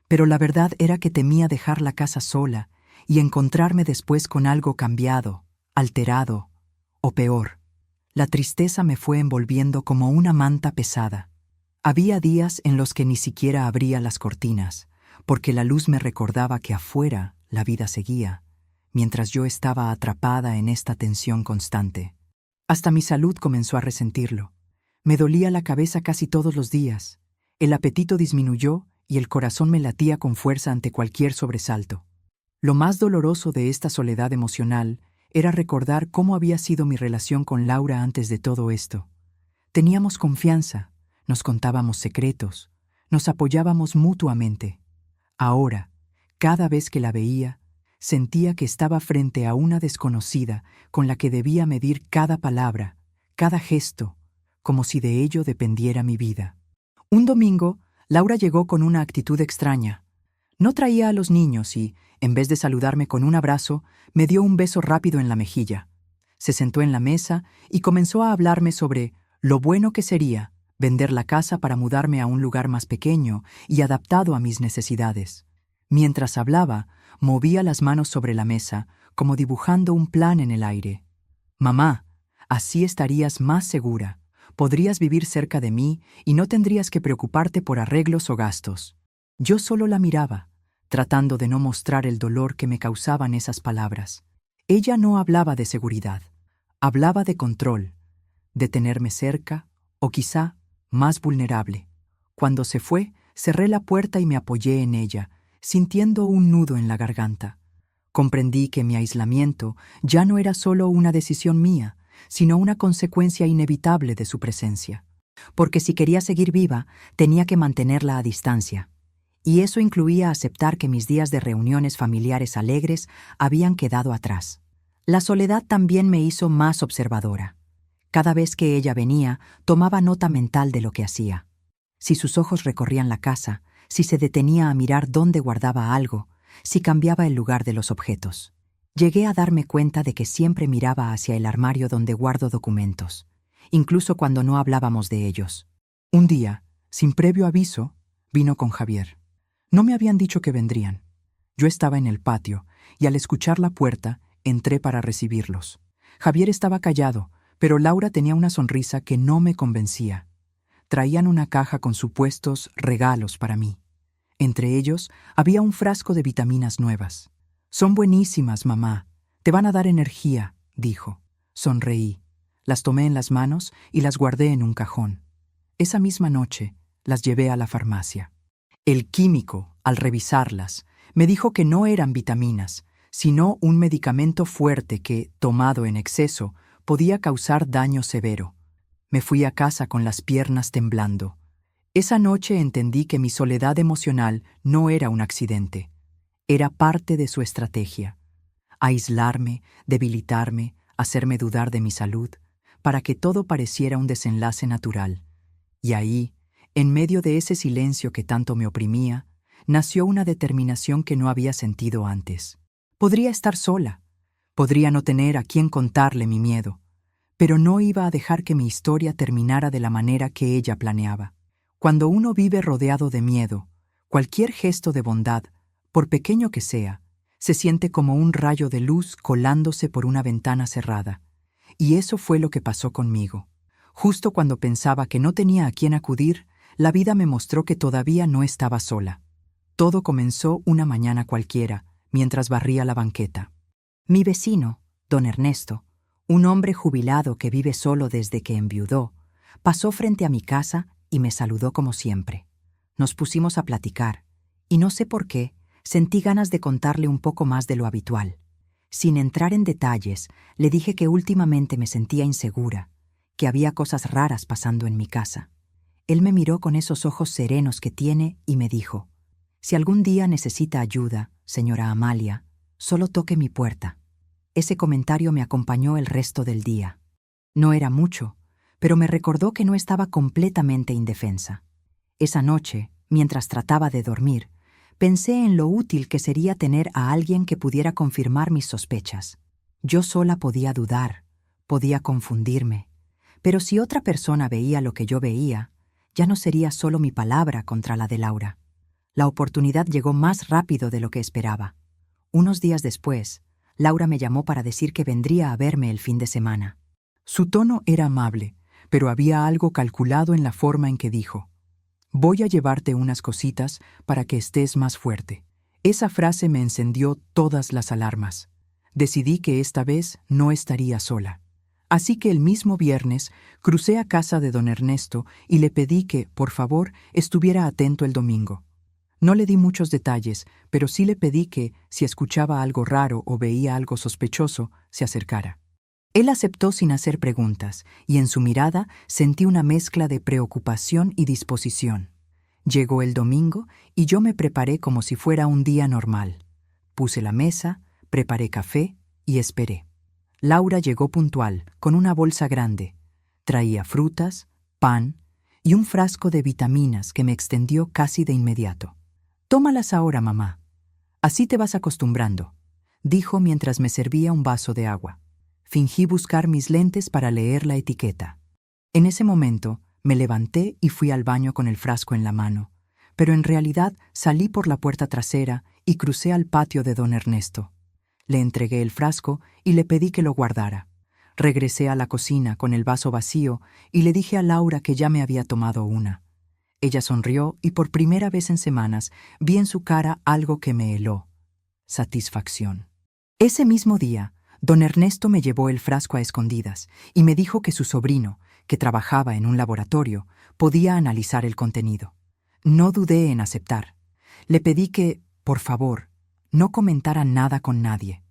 pero la verdad era que temía dejar la casa sola y encontrarme después con algo cambiado, alterado, o peor. La tristeza me fue envolviendo como una manta pesada. Había días en los que ni siquiera abría las cortinas, porque la luz me recordaba que afuera la vida seguía, mientras yo estaba atrapada en esta tensión constante. Hasta mi salud comenzó a resentirlo. Me dolía la cabeza casi todos los días, el apetito disminuyó y el corazón me latía con fuerza ante cualquier sobresalto. Lo más doloroso de esta soledad emocional era recordar cómo había sido mi relación con Laura antes de todo esto. Teníamos confianza, nos contábamos secretos, nos apoyábamos mutuamente. Ahora, cada vez que la veía, sentía que estaba frente a una desconocida con la que debía medir cada palabra, cada gesto, como si de ello dependiera mi vida. Un domingo, Laura llegó con una actitud extraña. No traía a los niños y, en vez de saludarme con un abrazo, me dio un beso rápido en la mejilla. Se sentó en la mesa y comenzó a hablarme sobre lo bueno que sería vender la casa para mudarme a un lugar más pequeño y adaptado a mis necesidades. Mientras hablaba, movía las manos sobre la mesa, como dibujando un plan en el aire. «Mamá, así estarías más segura. Podrías vivir cerca de mí y no tendrías que preocuparte por arreglos o gastos». Yo solo la miraba, tratando de no mostrar el dolor que me causaban esas palabras. Ella no hablaba de seguridad, hablaba de control, de tenerme cerca, o quizá más vulnerable. Cuando se fue, cerré la puerta y me apoyé en ella, sintiendo un nudo en la garganta. Comprendí que mi aislamiento ya no era solo una decisión mía, sino una consecuencia inevitable de su presencia. Porque si quería seguir viva, tenía que mantenerla a distancia. Y eso incluía aceptar que mis días de reuniones familiares alegres habían quedado atrás. La soledad también me hizo más observadora. Cada vez que ella venía, tomaba nota mental de lo que hacía. Si sus ojos recorrían la casa, si se detenía a mirar dónde guardaba algo, si cambiaba el lugar de los objetos. Llegué a darme cuenta de que siempre miraba hacia el armario donde guardo documentos, incluso cuando no hablábamos de ellos. Un día, sin previo aviso, vino con Javier. No me habían dicho que vendrían. Yo estaba en el patio, y al escuchar la puerta, entré para recibirlos. Javier estaba callado, pero Laura tenía una sonrisa que no me convencía. Traían una caja con supuestos regalos para mí. Entre ellos había un frasco de vitaminas nuevas. «Son buenísimas, mamá. Te van a dar energía», dijo. Sonreí. Las tomé en las manos y las guardé en un cajón. Esa misma noche, las llevé a la farmacia. El químico, al revisarlas, me dijo que no eran vitaminas, sino un medicamento fuerte que, tomado en exceso, podía causar daño severo. Me fui a casa con las piernas temblando. Esa noche entendí que mi soledad emocional no era un accidente. Era parte de su estrategia. Aislarme, debilitarme, hacerme dudar de mi salud, para que todo pareciera un desenlace natural. Y ahí, en medio de ese silencio que tanto me oprimía, nació una determinación que no había sentido antes. Podría estar sola, podría no tener a quién contarle mi miedo, pero no iba a dejar que mi historia terminara de la manera que ella planeaba. Cuando uno vive rodeado de miedo, cualquier gesto de bondad, por pequeño que sea, se siente como un rayo de luz colándose por una ventana cerrada. Y eso fue lo que pasó conmigo. Justo cuando pensaba que no tenía a quién acudir, la vida me mostró que todavía no estaba sola. Todo comenzó una mañana cualquiera, mientras barría la banqueta. Mi vecino, don Ernesto, un hombre jubilado que vive solo desde que enviudó, pasó frente a mi casa y me saludó como siempre. Nos pusimos a platicar, y no sé por qué, sentí ganas de contarle un poco más de lo habitual. Sin entrar en detalles, le dije que últimamente me sentía insegura, que había cosas raras pasando en mi casa. Él me miró con esos ojos serenos que tiene y me dijo: «Si algún día necesita ayuda, señora Amalia, solo toque mi puerta». Ese comentario me acompañó el resto del día. No era mucho, pero me recordó que no estaba completamente indefensa. Esa noche, mientras trataba de dormir, pensé en lo útil que sería tener a alguien que pudiera confirmar mis sospechas. Yo sola podía dudar, podía confundirme, pero si otra persona veía lo que yo veía, ya no sería solo mi palabra contra la de Laura. La oportunidad llegó más rápido de lo que esperaba. Unos días después, Laura me llamó para decir que vendría a verme el fin de semana. Su tono era amable, pero había algo calculado en la forma en que dijo: «Voy a llevarte unas cositas para que estés más fuerte». Esa frase me encendió todas las alarmas. Decidí que esta vez no estaría sola. Así que el mismo viernes crucé a casa de don Ernesto y le pedí que, por favor, estuviera atento el domingo. No le di muchos detalles, pero sí le pedí que, si escuchaba algo raro o veía algo sospechoso, se acercara. Él aceptó sin hacer preguntas, y en su mirada sentí una mezcla de preocupación y disposición. Llegó el domingo y yo me preparé como si fuera un día normal. Puse la mesa, preparé café y esperé. Laura llegó puntual, con una bolsa grande. Traía frutas, pan y un frasco de vitaminas que me extendió casi de inmediato. Tómalas ahora, mamá. Así te vas acostumbrando, dijo mientras me servía un vaso de agua. Fingí buscar mis lentes para leer la etiqueta. En ese momento, me levanté y fui al baño con el frasco en la mano, pero en realidad salí por la puerta trasera y crucé al patio de don Ernesto. Le entregué el frasco y le pedí que lo guardara. Regresé a la cocina con el vaso vacío y le dije a Laura que ya me había tomado una. Ella sonrió y por primera vez en semanas vi en su cara algo que me heló: satisfacción. Ese mismo día, don Ernesto me llevó el frasco a escondidas y me dijo que su sobrino, que trabajaba en un laboratorio, podía analizar el contenido. No dudé en aceptar. Le pedí que, por favor, no comentara nada con nadie.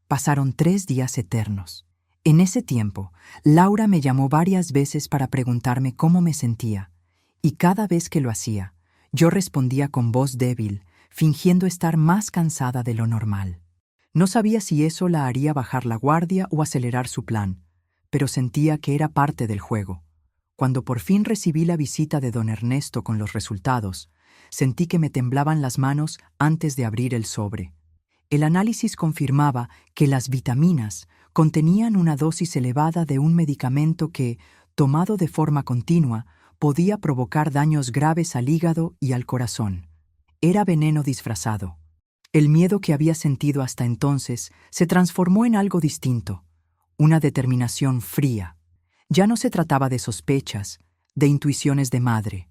Pasaron 3 días eternos. En ese tiempo, Laura me llamó varias veces para preguntarme cómo me sentía, y cada vez que lo hacía, yo respondía con voz débil, fingiendo estar más cansada de lo normal. No sabía si eso la haría bajar la guardia o acelerar su plan, pero sentía que era parte del juego. Cuando por fin recibí la visita de don Ernesto con los resultados, sentí que me temblaban las manos antes de abrir el sobre. El análisis confirmaba que las vitaminas contenían una dosis elevada de un medicamento que, tomado de forma continua, podía provocar daños graves al hígado y al corazón. Era veneno disfrazado. El miedo que había sentido hasta entonces se transformó en algo distinto, una determinación fría. Ya no se trataba de sospechas, de intuiciones de madre.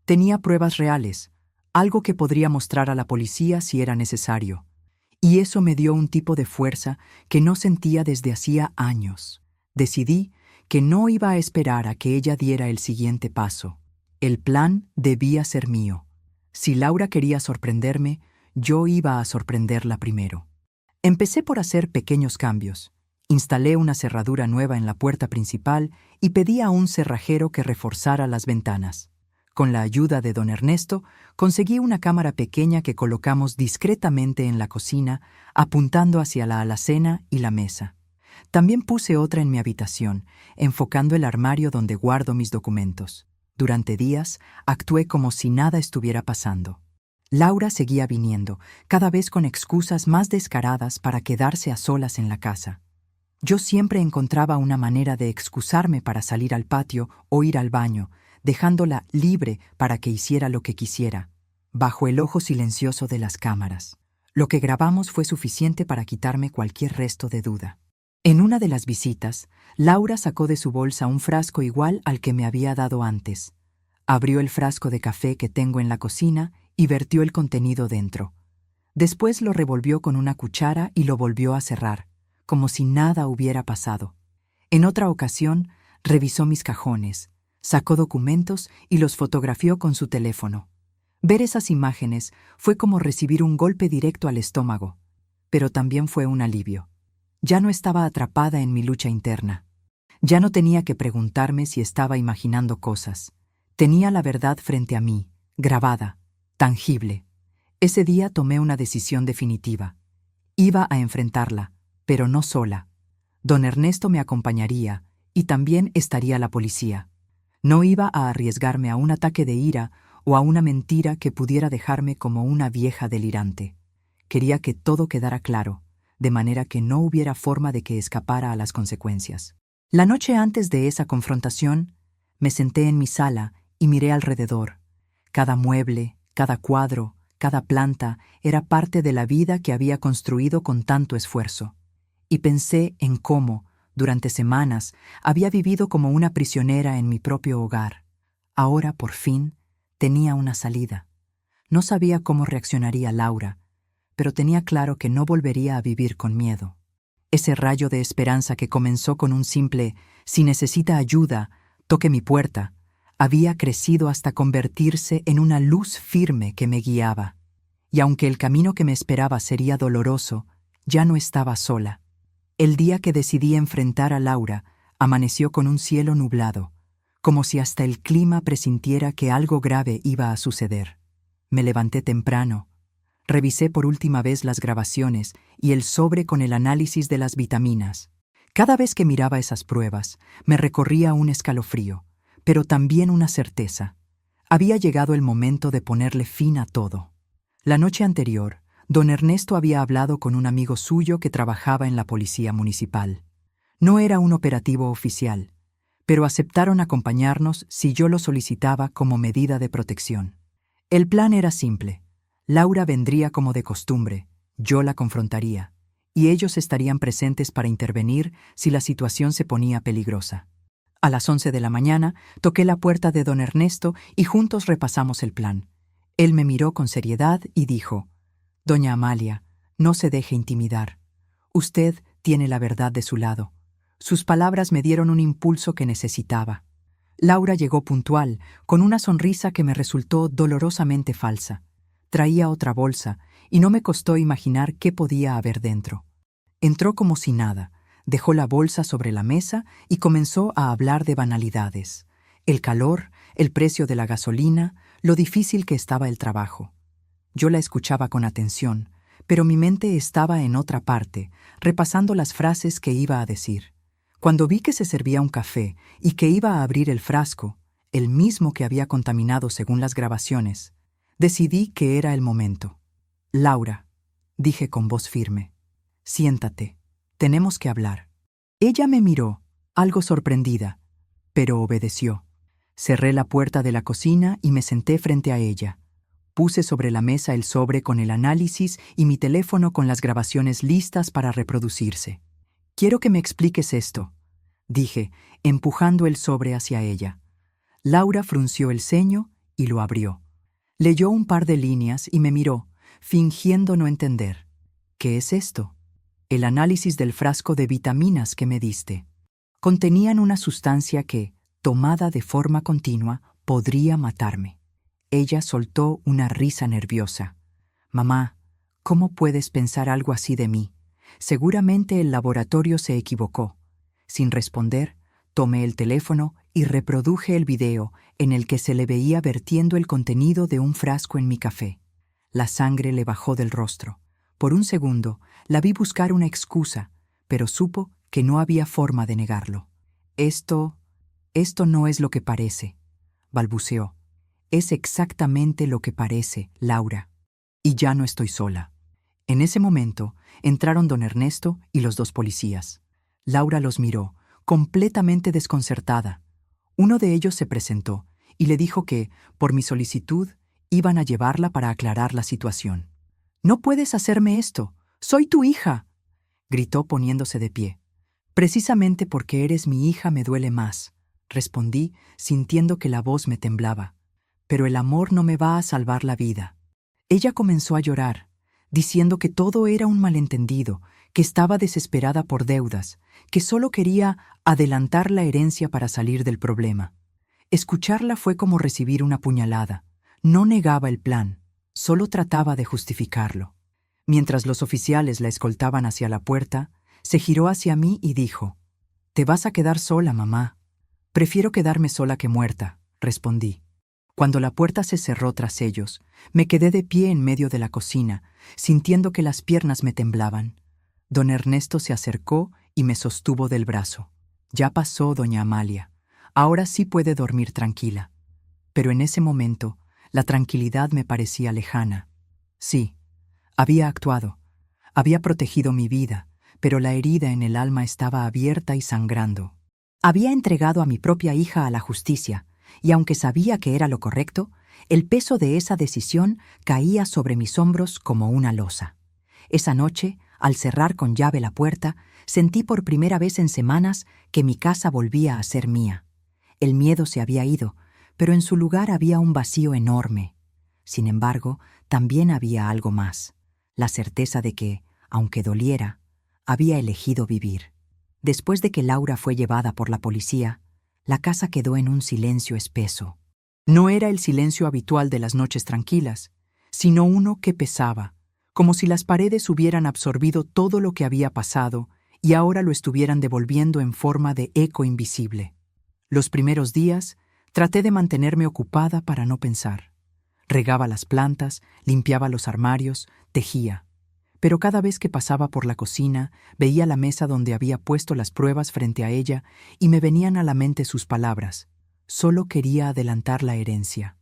Tenía pruebas reales, algo que podría mostrar a la policía si era necesario. Y eso me dio un tipo de fuerza que no sentía desde hacía años. Decidí que no iba a esperar a que ella diera el siguiente paso. El plan debía ser mío. Si Laura quería sorprenderme, yo iba a sorprenderla primero. Empecé por hacer pequeños cambios. Instalé una cerradura nueva en la puerta principal y pedí a un cerrajero que reforzara las ventanas. Con la ayuda de don Ernesto, conseguí una cámara pequeña que colocamos discretamente en la cocina, apuntando hacia la alacena y la mesa. También puse otra en mi habitación, enfocando el armario donde guardo mis documentos. Durante días, actué como si nada estuviera pasando. Laura seguía viniendo, cada vez con excusas más descaradas para quedarse a solas en la casa. Yo siempre encontraba una manera de excusarme para salir al patio o ir al baño, dejándola libre para que hiciera lo que quisiera, bajo el ojo silencioso de las cámaras. Lo que grabamos fue suficiente para quitarme cualquier resto de duda. En una de las visitas, Laura sacó de su bolsa un frasco igual al que me había dado antes. Abrió el frasco de café que tengo en la cocina y vertió el contenido dentro. Después lo revolvió con una cuchara y lo volvió a cerrar, como si nada hubiera pasado. En otra ocasión, revisó mis cajones, sacó documentos y los fotografió con su teléfono. Ver esas imágenes fue como recibir un golpe directo al estómago, pero también fue un alivio. Ya no estaba atrapada en mi lucha interna. Ya no tenía que preguntarme si estaba imaginando cosas. Tenía la verdad frente a mí, grabada, tangible. Ese día tomé una decisión definitiva. Iba a enfrentarla, pero no sola. Don Ernesto me acompañaría y también estaría la policía. No iba a arriesgarme a un ataque de ira o a una mentira que pudiera dejarme como una vieja delirante. Quería que todo quedara claro, de manera que no hubiera forma de que escapara a las consecuencias. La noche antes de esa confrontación, me senté en mi sala y miré alrededor. Cada mueble, cada cuadro, cada planta era parte de la vida que había construido con tanto esfuerzo. Y pensé en cómo, durante semanas, había vivido como una prisionera en mi propio hogar. Ahora, por fin, tenía una salida. No sabía cómo reaccionaría Laura, pero tenía claro que no volvería a vivir con miedo. Ese rayo de esperanza que comenzó con un simple «si necesita ayuda, toque mi puerta», había crecido hasta convertirse en una luz firme que me guiaba. Y aunque el camino que me esperaba sería doloroso, ya no estaba sola. El día que decidí enfrentar a Laura, amaneció con un cielo nublado, como si hasta el clima presintiera que algo grave iba a suceder. Me levanté temprano, revisé por última vez las grabaciones y el sobre con el análisis de las vitaminas. Cada vez que miraba esas pruebas, me recorría un escalofrío, pero también una certeza. Había llegado el momento de ponerle fin a todo. La noche anterior, don Ernesto había hablado con un amigo suyo que trabajaba en la policía municipal. No era un operativo oficial, pero aceptaron acompañarnos si yo lo solicitaba como medida de protección. El plan era simple. Laura vendría como de costumbre, yo la confrontaría, y ellos estarían presentes para intervenir si la situación se ponía peligrosa. A las 11 de la mañana, toqué la puerta de don Ernesto y juntos repasamos el plan. Él me miró con seriedad y dijo: «Doña Amalia, no se deje intimidar. Usted tiene la verdad de su lado». Sus palabras me dieron un impulso que necesitaba. Laura llegó puntual, con una sonrisa que me resultó dolorosamente falsa. Traía otra bolsa, y no me costó imaginar qué podía haber dentro. Entró como si nada, dejó la bolsa sobre la mesa y comenzó a hablar de banalidades. El calor, el precio de la gasolina, lo difícil que estaba el trabajo. Yo la escuchaba con atención, pero mi mente estaba en otra parte, repasando las frases que iba a decir. Cuando vi que se servía un café y que iba a abrir el frasco, el mismo que había contaminado según las grabaciones, decidí que era el momento. «Laura», dije con voz firme, «siéntate, tenemos que hablar». Ella me miró, algo sorprendida, pero obedeció. Cerré la puerta de la cocina y me senté frente a ella. Puse sobre la mesa el sobre con el análisis y mi teléfono con las grabaciones listas para reproducirse. «Quiero que me expliques esto», dije, empujando el sobre hacia ella. Laura frunció el ceño y lo abrió. Leyó un par de líneas y me miró, fingiendo no entender. «¿Qué es esto?» «El análisis del frasco de vitaminas que me diste. Contenían una sustancia que, tomada de forma continua, podría matarme». Ella soltó una risa nerviosa. «Mamá, ¿cómo puedes pensar algo así de mí? Seguramente el laboratorio se equivocó». Sin responder, tomé el teléfono y reproduje el video en el que se le veía vertiendo el contenido de un frasco en mi café. La sangre le bajó del rostro. Por un segundo, la vi buscar una excusa, pero supo que no había forma de negarlo. Esto no es lo que parece», balbuceó. «Es exactamente lo que parece, Laura. Y ya no estoy sola». En ese momento, entraron don Ernesto y los dos policías. Laura los miró, completamente desconcertada. Uno de ellos se presentó y le dijo que, por mi solicitud, iban a llevarla para aclarar la situación. «No puedes hacerme esto. Soy tu hija», gritó poniéndose de pie. «Precisamente porque eres mi hija me duele más», respondí, sintiendo que la voz me temblaba. «Pero el amor no me va a salvar la vida». Ella comenzó a llorar, diciendo que todo era un malentendido, que estaba desesperada por deudas, que solo quería adelantar la herencia para salir del problema. Escucharla fue como recibir una puñalada. No negaba el plan, solo trataba de justificarlo. Mientras los oficiales la escoltaban hacia la puerta, se giró hacia mí y dijo: «Te vas a quedar sola, mamá». «Prefiero quedarme sola que muerta», respondí. Cuando la puerta se cerró tras ellos, me quedé de pie en medio de la cocina, sintiendo que las piernas me temblaban. Don Ernesto se acercó y me sostuvo del brazo. «Ya pasó, doña Amalia. Ahora sí puede dormir tranquila». Pero en ese momento, la tranquilidad me parecía lejana. Sí, había actuado. Había protegido mi vida, pero la herida en el alma estaba abierta y sangrando. Había entregado a mi propia hija a la justicia, y aunque sabía que era lo correcto, el peso de esa decisión caía sobre mis hombros como una losa. Esa noche, al cerrar con llave la puerta, sentí por primera vez en semanas que mi casa volvía a ser mía. El miedo se había ido, pero en su lugar había un vacío enorme. Sin embargo, también había algo más, la certeza de que, aunque doliera, había elegido vivir. Después de que Laura fue llevada por la policía, la casa quedó en un silencio espeso. No era el silencio habitual de las noches tranquilas, sino uno que pesaba, como si las paredes hubieran absorbido todo lo que había pasado y ahora lo estuvieran devolviendo en forma de eco invisible. Los primeros días, traté de mantenerme ocupada para no pensar. Regaba las plantas, limpiaba los armarios, tejía. Pero cada vez que pasaba por la cocina, veía la mesa donde había puesto las pruebas frente a ella y me venían a la mente sus palabras. Solo quería adelantar la herencia.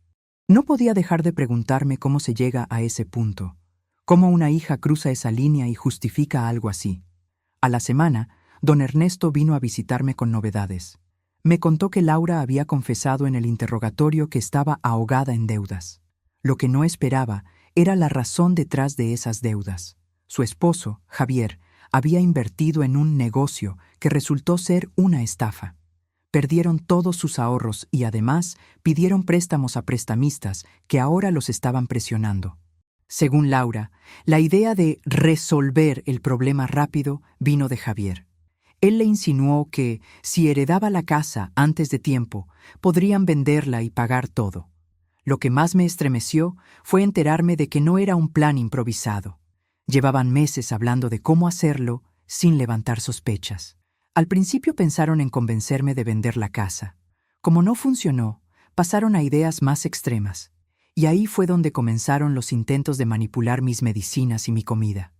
No podía dejar de preguntarme cómo se llega a ese punto, cómo una hija cruza esa línea y justifica algo así. A la semana, don Ernesto vino a visitarme con novedades. Me contó que Laura había confesado en el interrogatorio que estaba ahogada en deudas. Lo que no esperaba era la razón detrás de esas deudas. Su esposo, Javier, había invertido en un negocio que resultó ser una estafa. Perdieron todos sus ahorros y además pidieron préstamos a prestamistas que ahora los estaban presionando. Según Laura, la idea de resolver el problema rápido vino de Javier. Él le insinuó que, si heredaba la casa antes de tiempo, podrían venderla y pagar todo. Lo que más me estremeció fue enterarme de que no era un plan improvisado. Llevaban meses hablando de cómo hacerlo sin levantar sospechas. Al principio pensaron en convencerme de vender la casa. Como no funcionó, pasaron a ideas más extremas. Y ahí fue donde comenzaron los intentos de manipular mis medicinas y mi comida.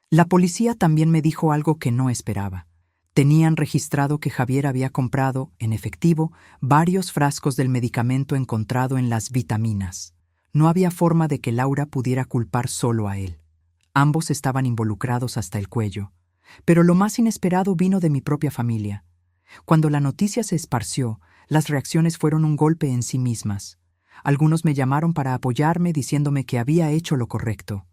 La policía también me dijo algo que no esperaba. Tenían registrado que Javier había comprado, en efectivo, varios frascos del medicamento encontrado en las vitaminas. No había forma de que Laura pudiera culpar solo a él. Ambos estaban involucrados hasta el cuello. Pero lo más inesperado vino de mi propia familia. Cuando la noticia se esparció, las reacciones fueron un golpe en sí mismas. Algunos me llamaron para apoyarme diciéndome que había hecho lo correcto.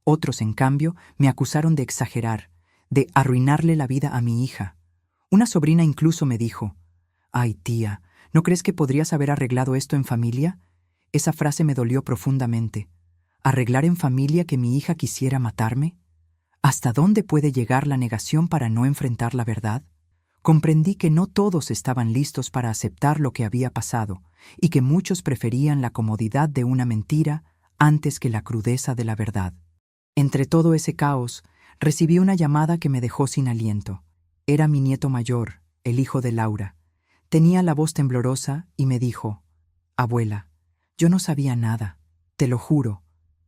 Otros, en cambio, me acusaron de exagerar, de arruinarle la vida a mi hija. Una sobrina incluso me dijo: «Ay, tía, ¿no crees que podrías haber arreglado esto en familia?». Esa frase me dolió profundamente. ¿Arreglar en familia que mi hija quisiera matarme? ¿Hasta dónde puede llegar la negación para no enfrentar la verdad? Comprendí que no todos estaban listos para aceptar lo que había pasado y que muchos preferían la comodidad de una mentira antes que la crudeza de la verdad. Entre todo ese caos, recibí una llamada que me dejó sin aliento. Era mi nieto mayor, el hijo de Laura. Tenía la voz temblorosa y me dijo: «Abuela, yo no sabía nada, te lo juro,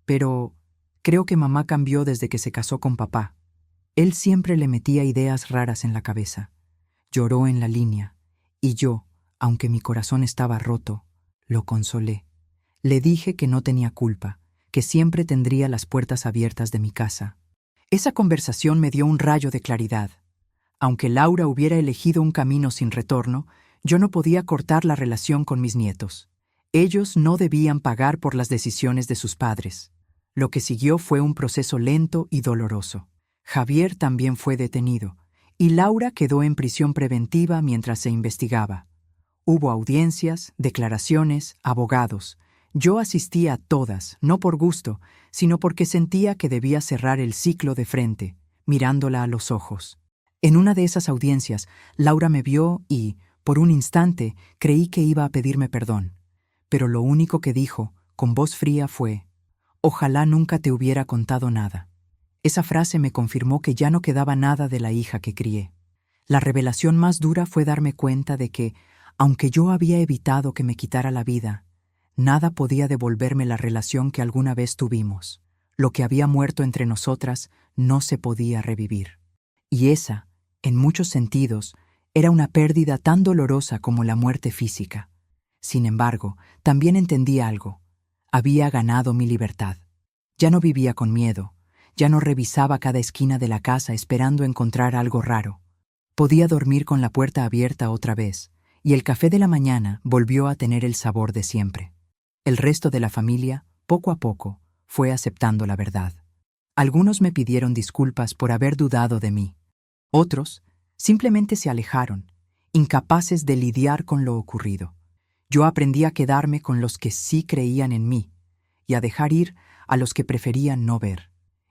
pero creo que mamá cambió desde que se casó con papá. Él siempre le metía ideas raras en la cabeza». Lloró en la línea, y yo, aunque mi corazón estaba roto, lo consolé. Le dije que no tenía culpa, que siempre tendría las puertas abiertas de mi casa. Esa conversación me dio un rayo de claridad. Aunque Laura hubiera elegido un camino sin retorno, yo no podía cortar la relación con mis nietos. Ellos no debían pagar por las decisiones de sus padres. Lo que siguió fue un proceso lento y doloroso. Javier también fue detenido, y Laura quedó en prisión preventiva mientras se investigaba. Hubo audiencias, declaraciones, abogados. Yo asistí a todas, no por gusto, sino porque sentía que debía cerrar el ciclo de frente, mirándola a los ojos. En una de esas audiencias, Laura me vio y, por un instante, creí que iba a pedirme perdón. Pero lo único que dijo, con voz fría, fue: «Ojalá nunca te hubiera contado nada». Esa frase me confirmó que ya no quedaba nada de la hija que crié. La revelación más dura fue darme cuenta de que, aunque yo había evitado que me quitara la vida, nada podía devolverme la relación que alguna vez tuvimos. Lo que había muerto entre nosotras no se podía revivir. Y esa, en muchos sentidos, era una pérdida tan dolorosa como la muerte física. Sin embargo, también entendí algo. Había ganado mi libertad. Ya no vivía con miedo. Ya no revisaba cada esquina de la casa esperando encontrar algo raro. Podía dormir con la puerta abierta otra vez, y el café de la mañana volvió a tener el sabor de siempre. El resto de la familia, poco a poco, fue aceptando la verdad. Algunos me pidieron disculpas por haber dudado de mí. Otros simplemente se alejaron, incapaces de lidiar con lo ocurrido. Yo aprendí a quedarme con los que sí creían en mí y a dejar ir a los que preferían no ver.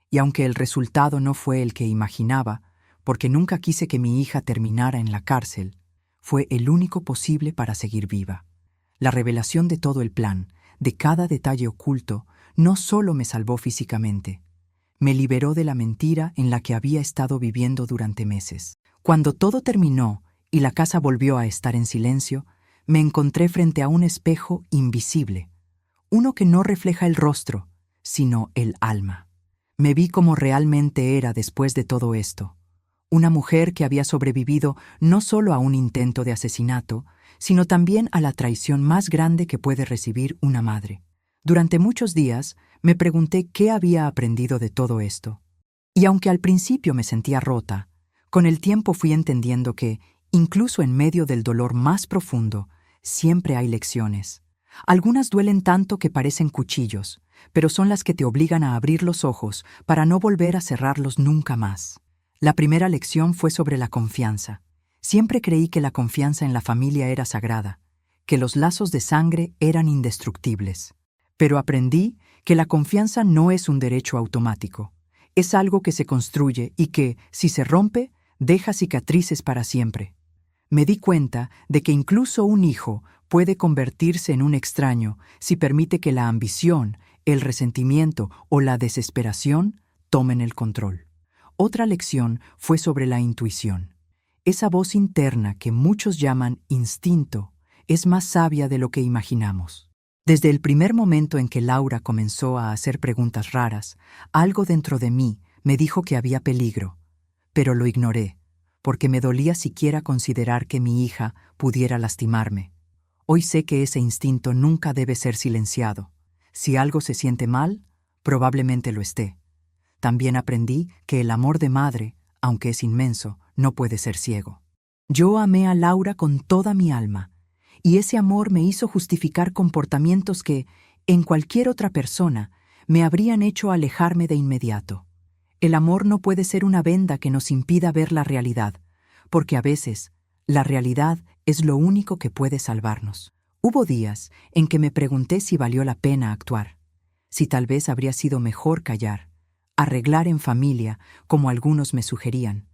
Y aunque el resultado no fue el que imaginaba, porque nunca quise que mi hija terminara en la cárcel, fue el único posible para seguir viva. La revelación de todo el plan, de cada detalle oculto, no solo me salvó físicamente, me liberó de la mentira en la que había estado viviendo durante meses. Cuando todo terminó y la casa volvió a estar en silencio, me encontré frente a un espejo invisible, uno que no refleja el rostro, sino el alma. Me vi como realmente era después de todo esto. Una mujer que había sobrevivido no solo a un intento de asesinato, sino también a la traición más grande que puede recibir una madre. Durante muchos días me pregunté qué había aprendido de todo esto. Y aunque al principio me sentía rota, con el tiempo fui entendiendo que, incluso en medio del dolor más profundo, siempre hay lecciones. Algunas duelen tanto que parecen cuchillos, pero son las que te obligan a abrir los ojos para no volver a cerrarlos nunca más. La primera lección fue sobre la confianza. Siempre creí que la confianza en la familia era sagrada, que los lazos de sangre eran indestructibles. Pero aprendí que la confianza no es un derecho automático. Es algo que se construye y que, si se rompe, deja cicatrices para siempre. Me di cuenta de que incluso un hijo puede convertirse en un extraño si permite que la ambición, el resentimiento o la desesperación tomen el control. Otra lección fue sobre la intuición. Esa voz interna que muchos llaman instinto es más sabia de lo que imaginamos. Desde el primer momento en que Laura comenzó a hacer preguntas raras, algo dentro de mí me dijo que había peligro, pero lo ignoré, porque me dolía siquiera considerar que mi hija pudiera lastimarme. Hoy sé que ese instinto nunca debe ser silenciado. Si algo se siente mal, probablemente lo esté. También aprendí que el amor de madre, aunque es inmenso, no puede ser ciego. Yo amé a Laura con toda mi alma, y ese amor me hizo justificar comportamientos que, en cualquier otra persona, me habrían hecho alejarme de inmediato. El amor no puede ser una venda que nos impida ver la realidad, porque a veces la realidad es lo único que puede salvarnos. Hubo días en que me pregunté si valió la pena actuar, si tal vez habría sido mejor callar, arreglar en familia como algunos me sugerían,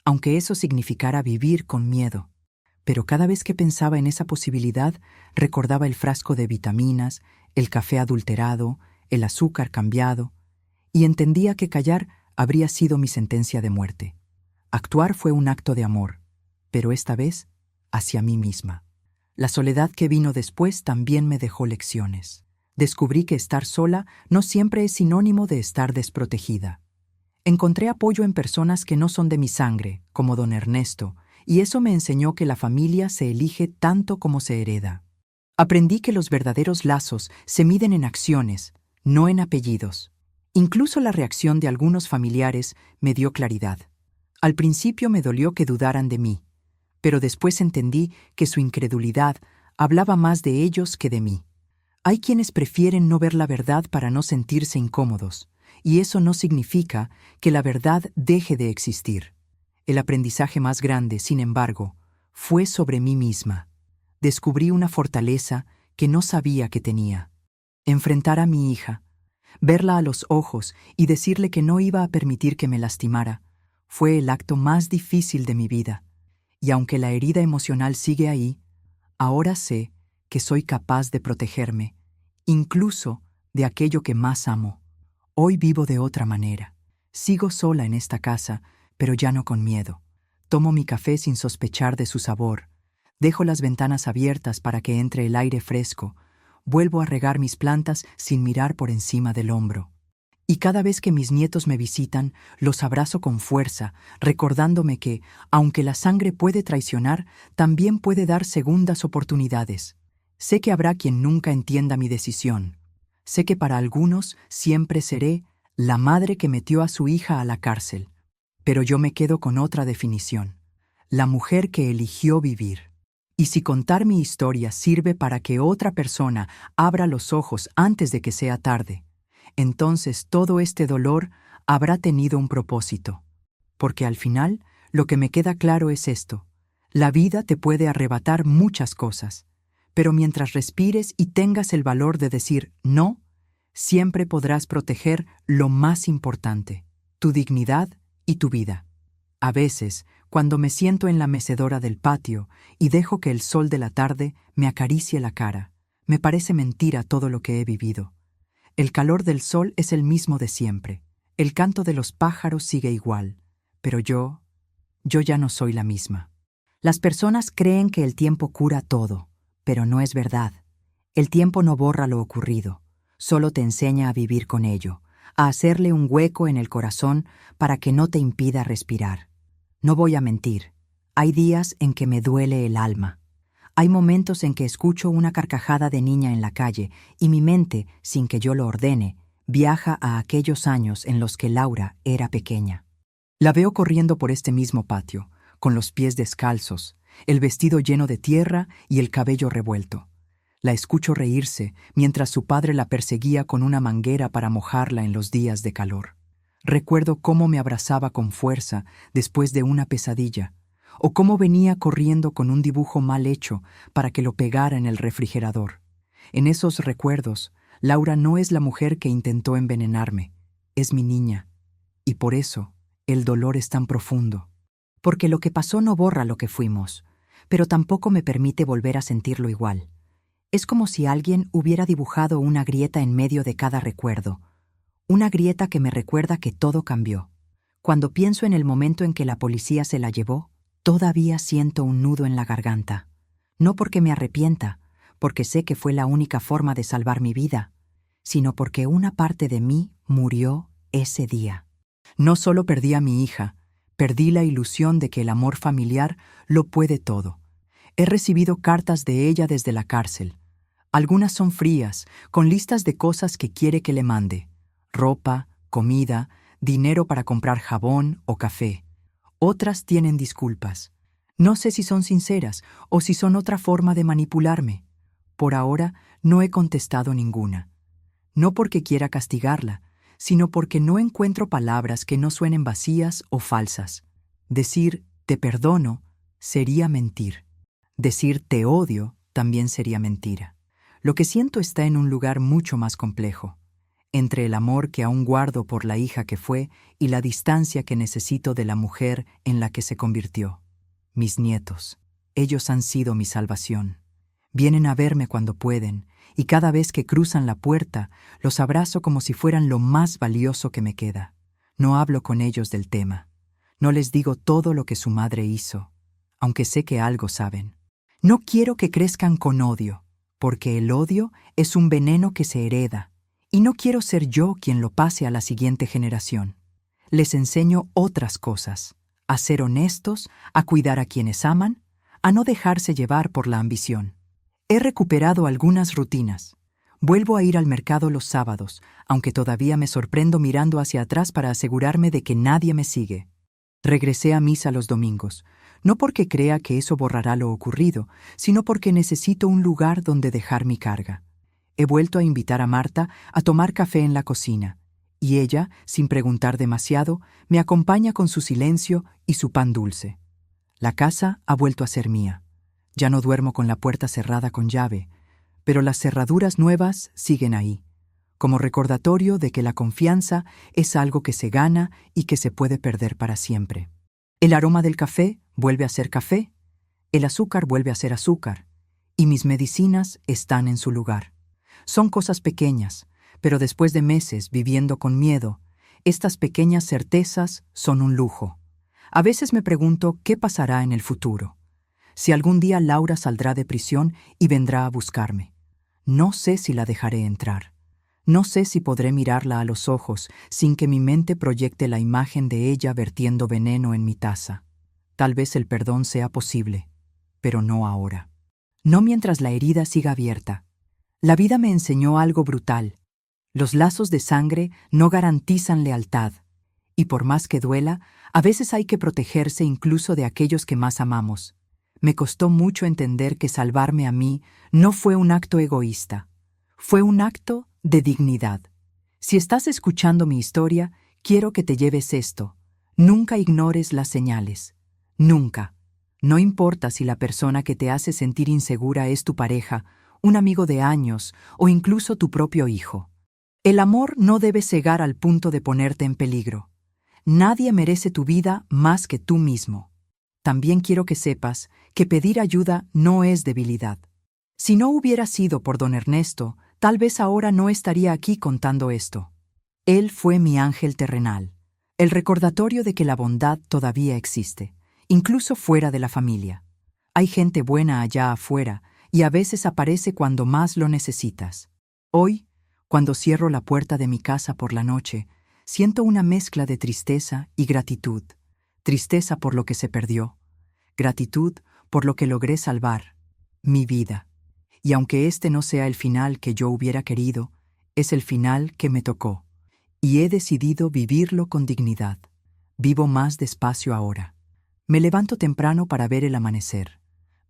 aunque eso significara vivir con miedo. Pero cada vez que pensaba en esa posibilidad, recordaba el frasco de vitaminas, el café adulterado, el azúcar cambiado, y entendía que callar habría sido mi sentencia de muerte. Actuar fue un acto de amor, pero esta vez hacia mí misma. La soledad que vino después también me dejó lecciones. Descubrí que estar sola no siempre es sinónimo de estar desprotegida. Encontré apoyo en personas que no son de mi sangre, como don Ernesto, y eso me enseñó que la familia se elige tanto como se hereda. Aprendí que los verdaderos lazos se miden en acciones, no en apellidos. Incluso la reacción de algunos familiares me dio claridad. Al principio me dolió que dudaran de mí, pero después entendí que su incredulidad hablaba más de ellos que de mí. Hay quienes prefieren no ver la verdad para no sentirse incómodos, y eso no significa que la verdad deje de existir. El aprendizaje más grande, sin embargo, fue sobre mí misma. Descubrí una fortaleza que no sabía que tenía. Enfrentar a mi hija, verla a los ojos y decirle que no iba a permitir que me lastimara, fue el acto más difícil de mi vida. Y aunque la herida emocional sigue ahí, ahora sé que soy capaz de protegerme, incluso de aquello que más amo. Hoy vivo de otra manera. Sigo sola en esta casa, pero ya no con miedo. Tomo mi café sin sospechar de su sabor. Dejo las ventanas abiertas para que entre el aire fresco. Vuelvo a regar mis plantas sin mirar por encima del hombro. Y cada vez que mis nietos me visitan, los abrazo con fuerza, recordándome que, aunque la sangre puede traicionar, también puede dar segundas oportunidades. Sé que habrá quien nunca entienda mi decisión. Sé que para algunos siempre seré la madre que metió a su hija a la cárcel. Pero yo me quedo con otra definición: la mujer que eligió vivir. Y si contar mi historia sirve para que otra persona abra los ojos antes de que sea tarde, entonces todo este dolor habrá tenido un propósito. Porque al final, lo que me queda claro es esto: la vida te puede arrebatar muchas cosas, pero mientras respires y tengas el valor de decir no, siempre podrás proteger lo más importante, tu dignidad y tu vida. A veces, cuando me siento en la mecedora del patio y dejo que el sol de la tarde me acaricie la cara, me parece mentira todo lo que he vivido. El calor del sol es el mismo de siempre, el canto de los pájaros sigue igual, pero yo ya no soy la misma. Las personas creen que el tiempo cura todo, pero no es verdad. El tiempo no borra lo ocurrido, solo te enseña a vivir con ello, a hacerle un hueco en el corazón para que no te impida respirar. No voy a mentir, hay días en que me duele el alma. Hay momentos en que escucho una carcajada de niña en la calle y mi mente, sin que yo lo ordene, viaja a aquellos años en los que Laura era pequeña. La veo corriendo por este mismo patio, con los pies descalzos, el vestido lleno de tierra y el cabello revuelto. La escucho reírse mientras su padre la perseguía con una manguera para mojarla en los días de calor. Recuerdo cómo me abrazaba con fuerza después de una pesadilla, o cómo venía corriendo con un dibujo mal hecho para que lo pegara en el refrigerador. En esos recuerdos, Laura no es la mujer que intentó envenenarme, es mi niña, y por eso el dolor es tan profundo. Porque lo que pasó no borra lo que fuimos, pero tampoco me permite volver a sentirlo igual. Es como si alguien hubiera dibujado una grieta en medio de cada recuerdo, una grieta que me recuerda que todo cambió. Cuando pienso en el momento en que la policía se la llevó, todavía siento un nudo en la garganta. No porque me arrepienta, porque sé que fue la única forma de salvar mi vida, sino porque una parte de mí murió ese día. No solo perdí a mi hija, perdí la ilusión de que el amor familiar lo puede todo. He recibido cartas de ella desde la cárcel. Algunas son frías, con listas de cosas que quiere que le mande: ropa, comida, dinero para comprar jabón o café. Otras tienen disculpas. No sé si son sinceras o si son otra forma de manipularme. Por ahora no he contestado ninguna. No porque quiera castigarla, sino porque no encuentro palabras que no suenen vacías o falsas. Decir «te perdono» sería mentir. Decir «te odio» también sería mentira. Lo que siento está en un lugar mucho más complejo, entre el amor que aún guardo por la hija que fue y la distancia que necesito de la mujer en la que se convirtió. Mis nietos, ellos han sido mi salvación. Vienen a verme cuando pueden, y cada vez que cruzan la puerta, los abrazo como si fueran lo más valioso que me queda. No hablo con ellos del tema. No les digo todo lo que su madre hizo, aunque sé que algo saben. No quiero que crezcan con odio, porque el odio es un veneno que se hereda, y no quiero ser yo quien lo pase a la siguiente generación. Les enseño otras cosas: a ser honestos, a cuidar a quienes aman, a no dejarse llevar por la ambición. He recuperado algunas rutinas. Vuelvo a ir al mercado los sábados, aunque todavía me sorprendo mirando hacia atrás para asegurarme de que nadie me sigue. Regresé a misa los domingos, no porque crea que eso borrará lo ocurrido, sino porque necesito un lugar donde dejar mi carga. He vuelto a invitar a Marta a tomar café en la cocina, y ella, sin preguntar demasiado, me acompaña con su silencio y su pan dulce. La casa ha vuelto a ser mía. Ya no duermo con la puerta cerrada con llave, pero las cerraduras nuevas siguen ahí, como recordatorio de que la confianza es algo que se gana y que se puede perder para siempre. El aroma del café vuelve a ser café, el azúcar vuelve a ser azúcar, y mis medicinas están en su lugar. Son cosas pequeñas, pero después de meses viviendo con miedo, estas pequeñas certezas son un lujo. A veces me pregunto qué pasará en el futuro. Si algún día Laura saldrá de prisión y vendrá a buscarme. No sé si la dejaré entrar. No sé si podré mirarla a los ojos sin que mi mente proyecte la imagen de ella vertiendo veneno en mi taza. Tal vez el perdón sea posible, pero no ahora. No mientras la herida siga abierta. La vida me enseñó algo brutal. Los lazos de sangre no garantizan lealtad, y por más que duela, a veces hay que protegerse incluso de aquellos que más amamos. Me costó mucho entender que salvarme a mí no fue un acto egoísta, fue un acto de dignidad. Si estás escuchando mi historia, quiero que te lleves esto. Nunca ignores las señales. Nunca. No importa si la persona que te hace sentir insegura es tu pareja, un amigo de años o incluso tu propio hijo. El amor no debe cegar al punto de ponerte en peligro. Nadie merece tu vida más que tú mismo. También quiero que sepas que pedir ayuda no es debilidad. Si no hubiera sido por don Ernesto, tal vez ahora no estaría aquí contando esto. Él fue mi ángel terrenal, el recordatorio de que la bondad todavía existe, incluso fuera de la familia. Hay gente buena allá afuera y a veces aparece cuando más lo necesitas. Hoy, cuando cierro la puerta de mi casa por la noche, siento una mezcla de tristeza y gratitud. Tristeza por lo que se perdió, gratitud por lo que logré salvar. mi vida. Y aunque este no sea el final que yo hubiera querido, es el final que me tocó. Y he decidido vivirlo con dignidad. Vivo más despacio ahora. Me levanto temprano para ver el amanecer.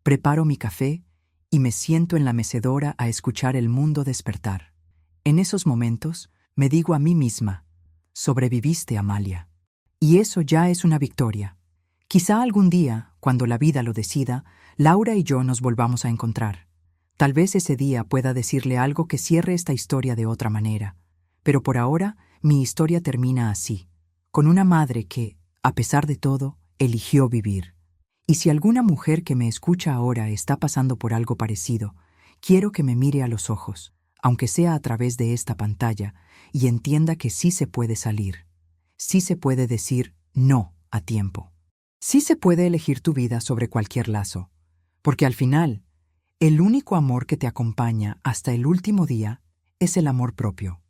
Preparo mi café y me siento en la mecedora a escuchar el mundo despertar. En esos momentos, me digo a mí misma, sobreviviste, Amalia. Y eso ya es una victoria. Quizá algún día, cuando la vida lo decida, Laura y yo nos volvamos a encontrar. Tal vez ese día pueda decirle algo que cierre esta historia de otra manera. Pero por ahora, mi historia termina así, con una madre que, a pesar de todo, eligió vivir. Y si alguna mujer que me escucha ahora está pasando por algo parecido, quiero que me mire a los ojos, aunque sea a través de esta pantalla, y entienda que sí se puede salir. Sí se puede decir no a tiempo. Sí se puede elegir tu vida sobre cualquier lazo, porque al final, el único amor que te acompaña hasta el último día es el amor propio.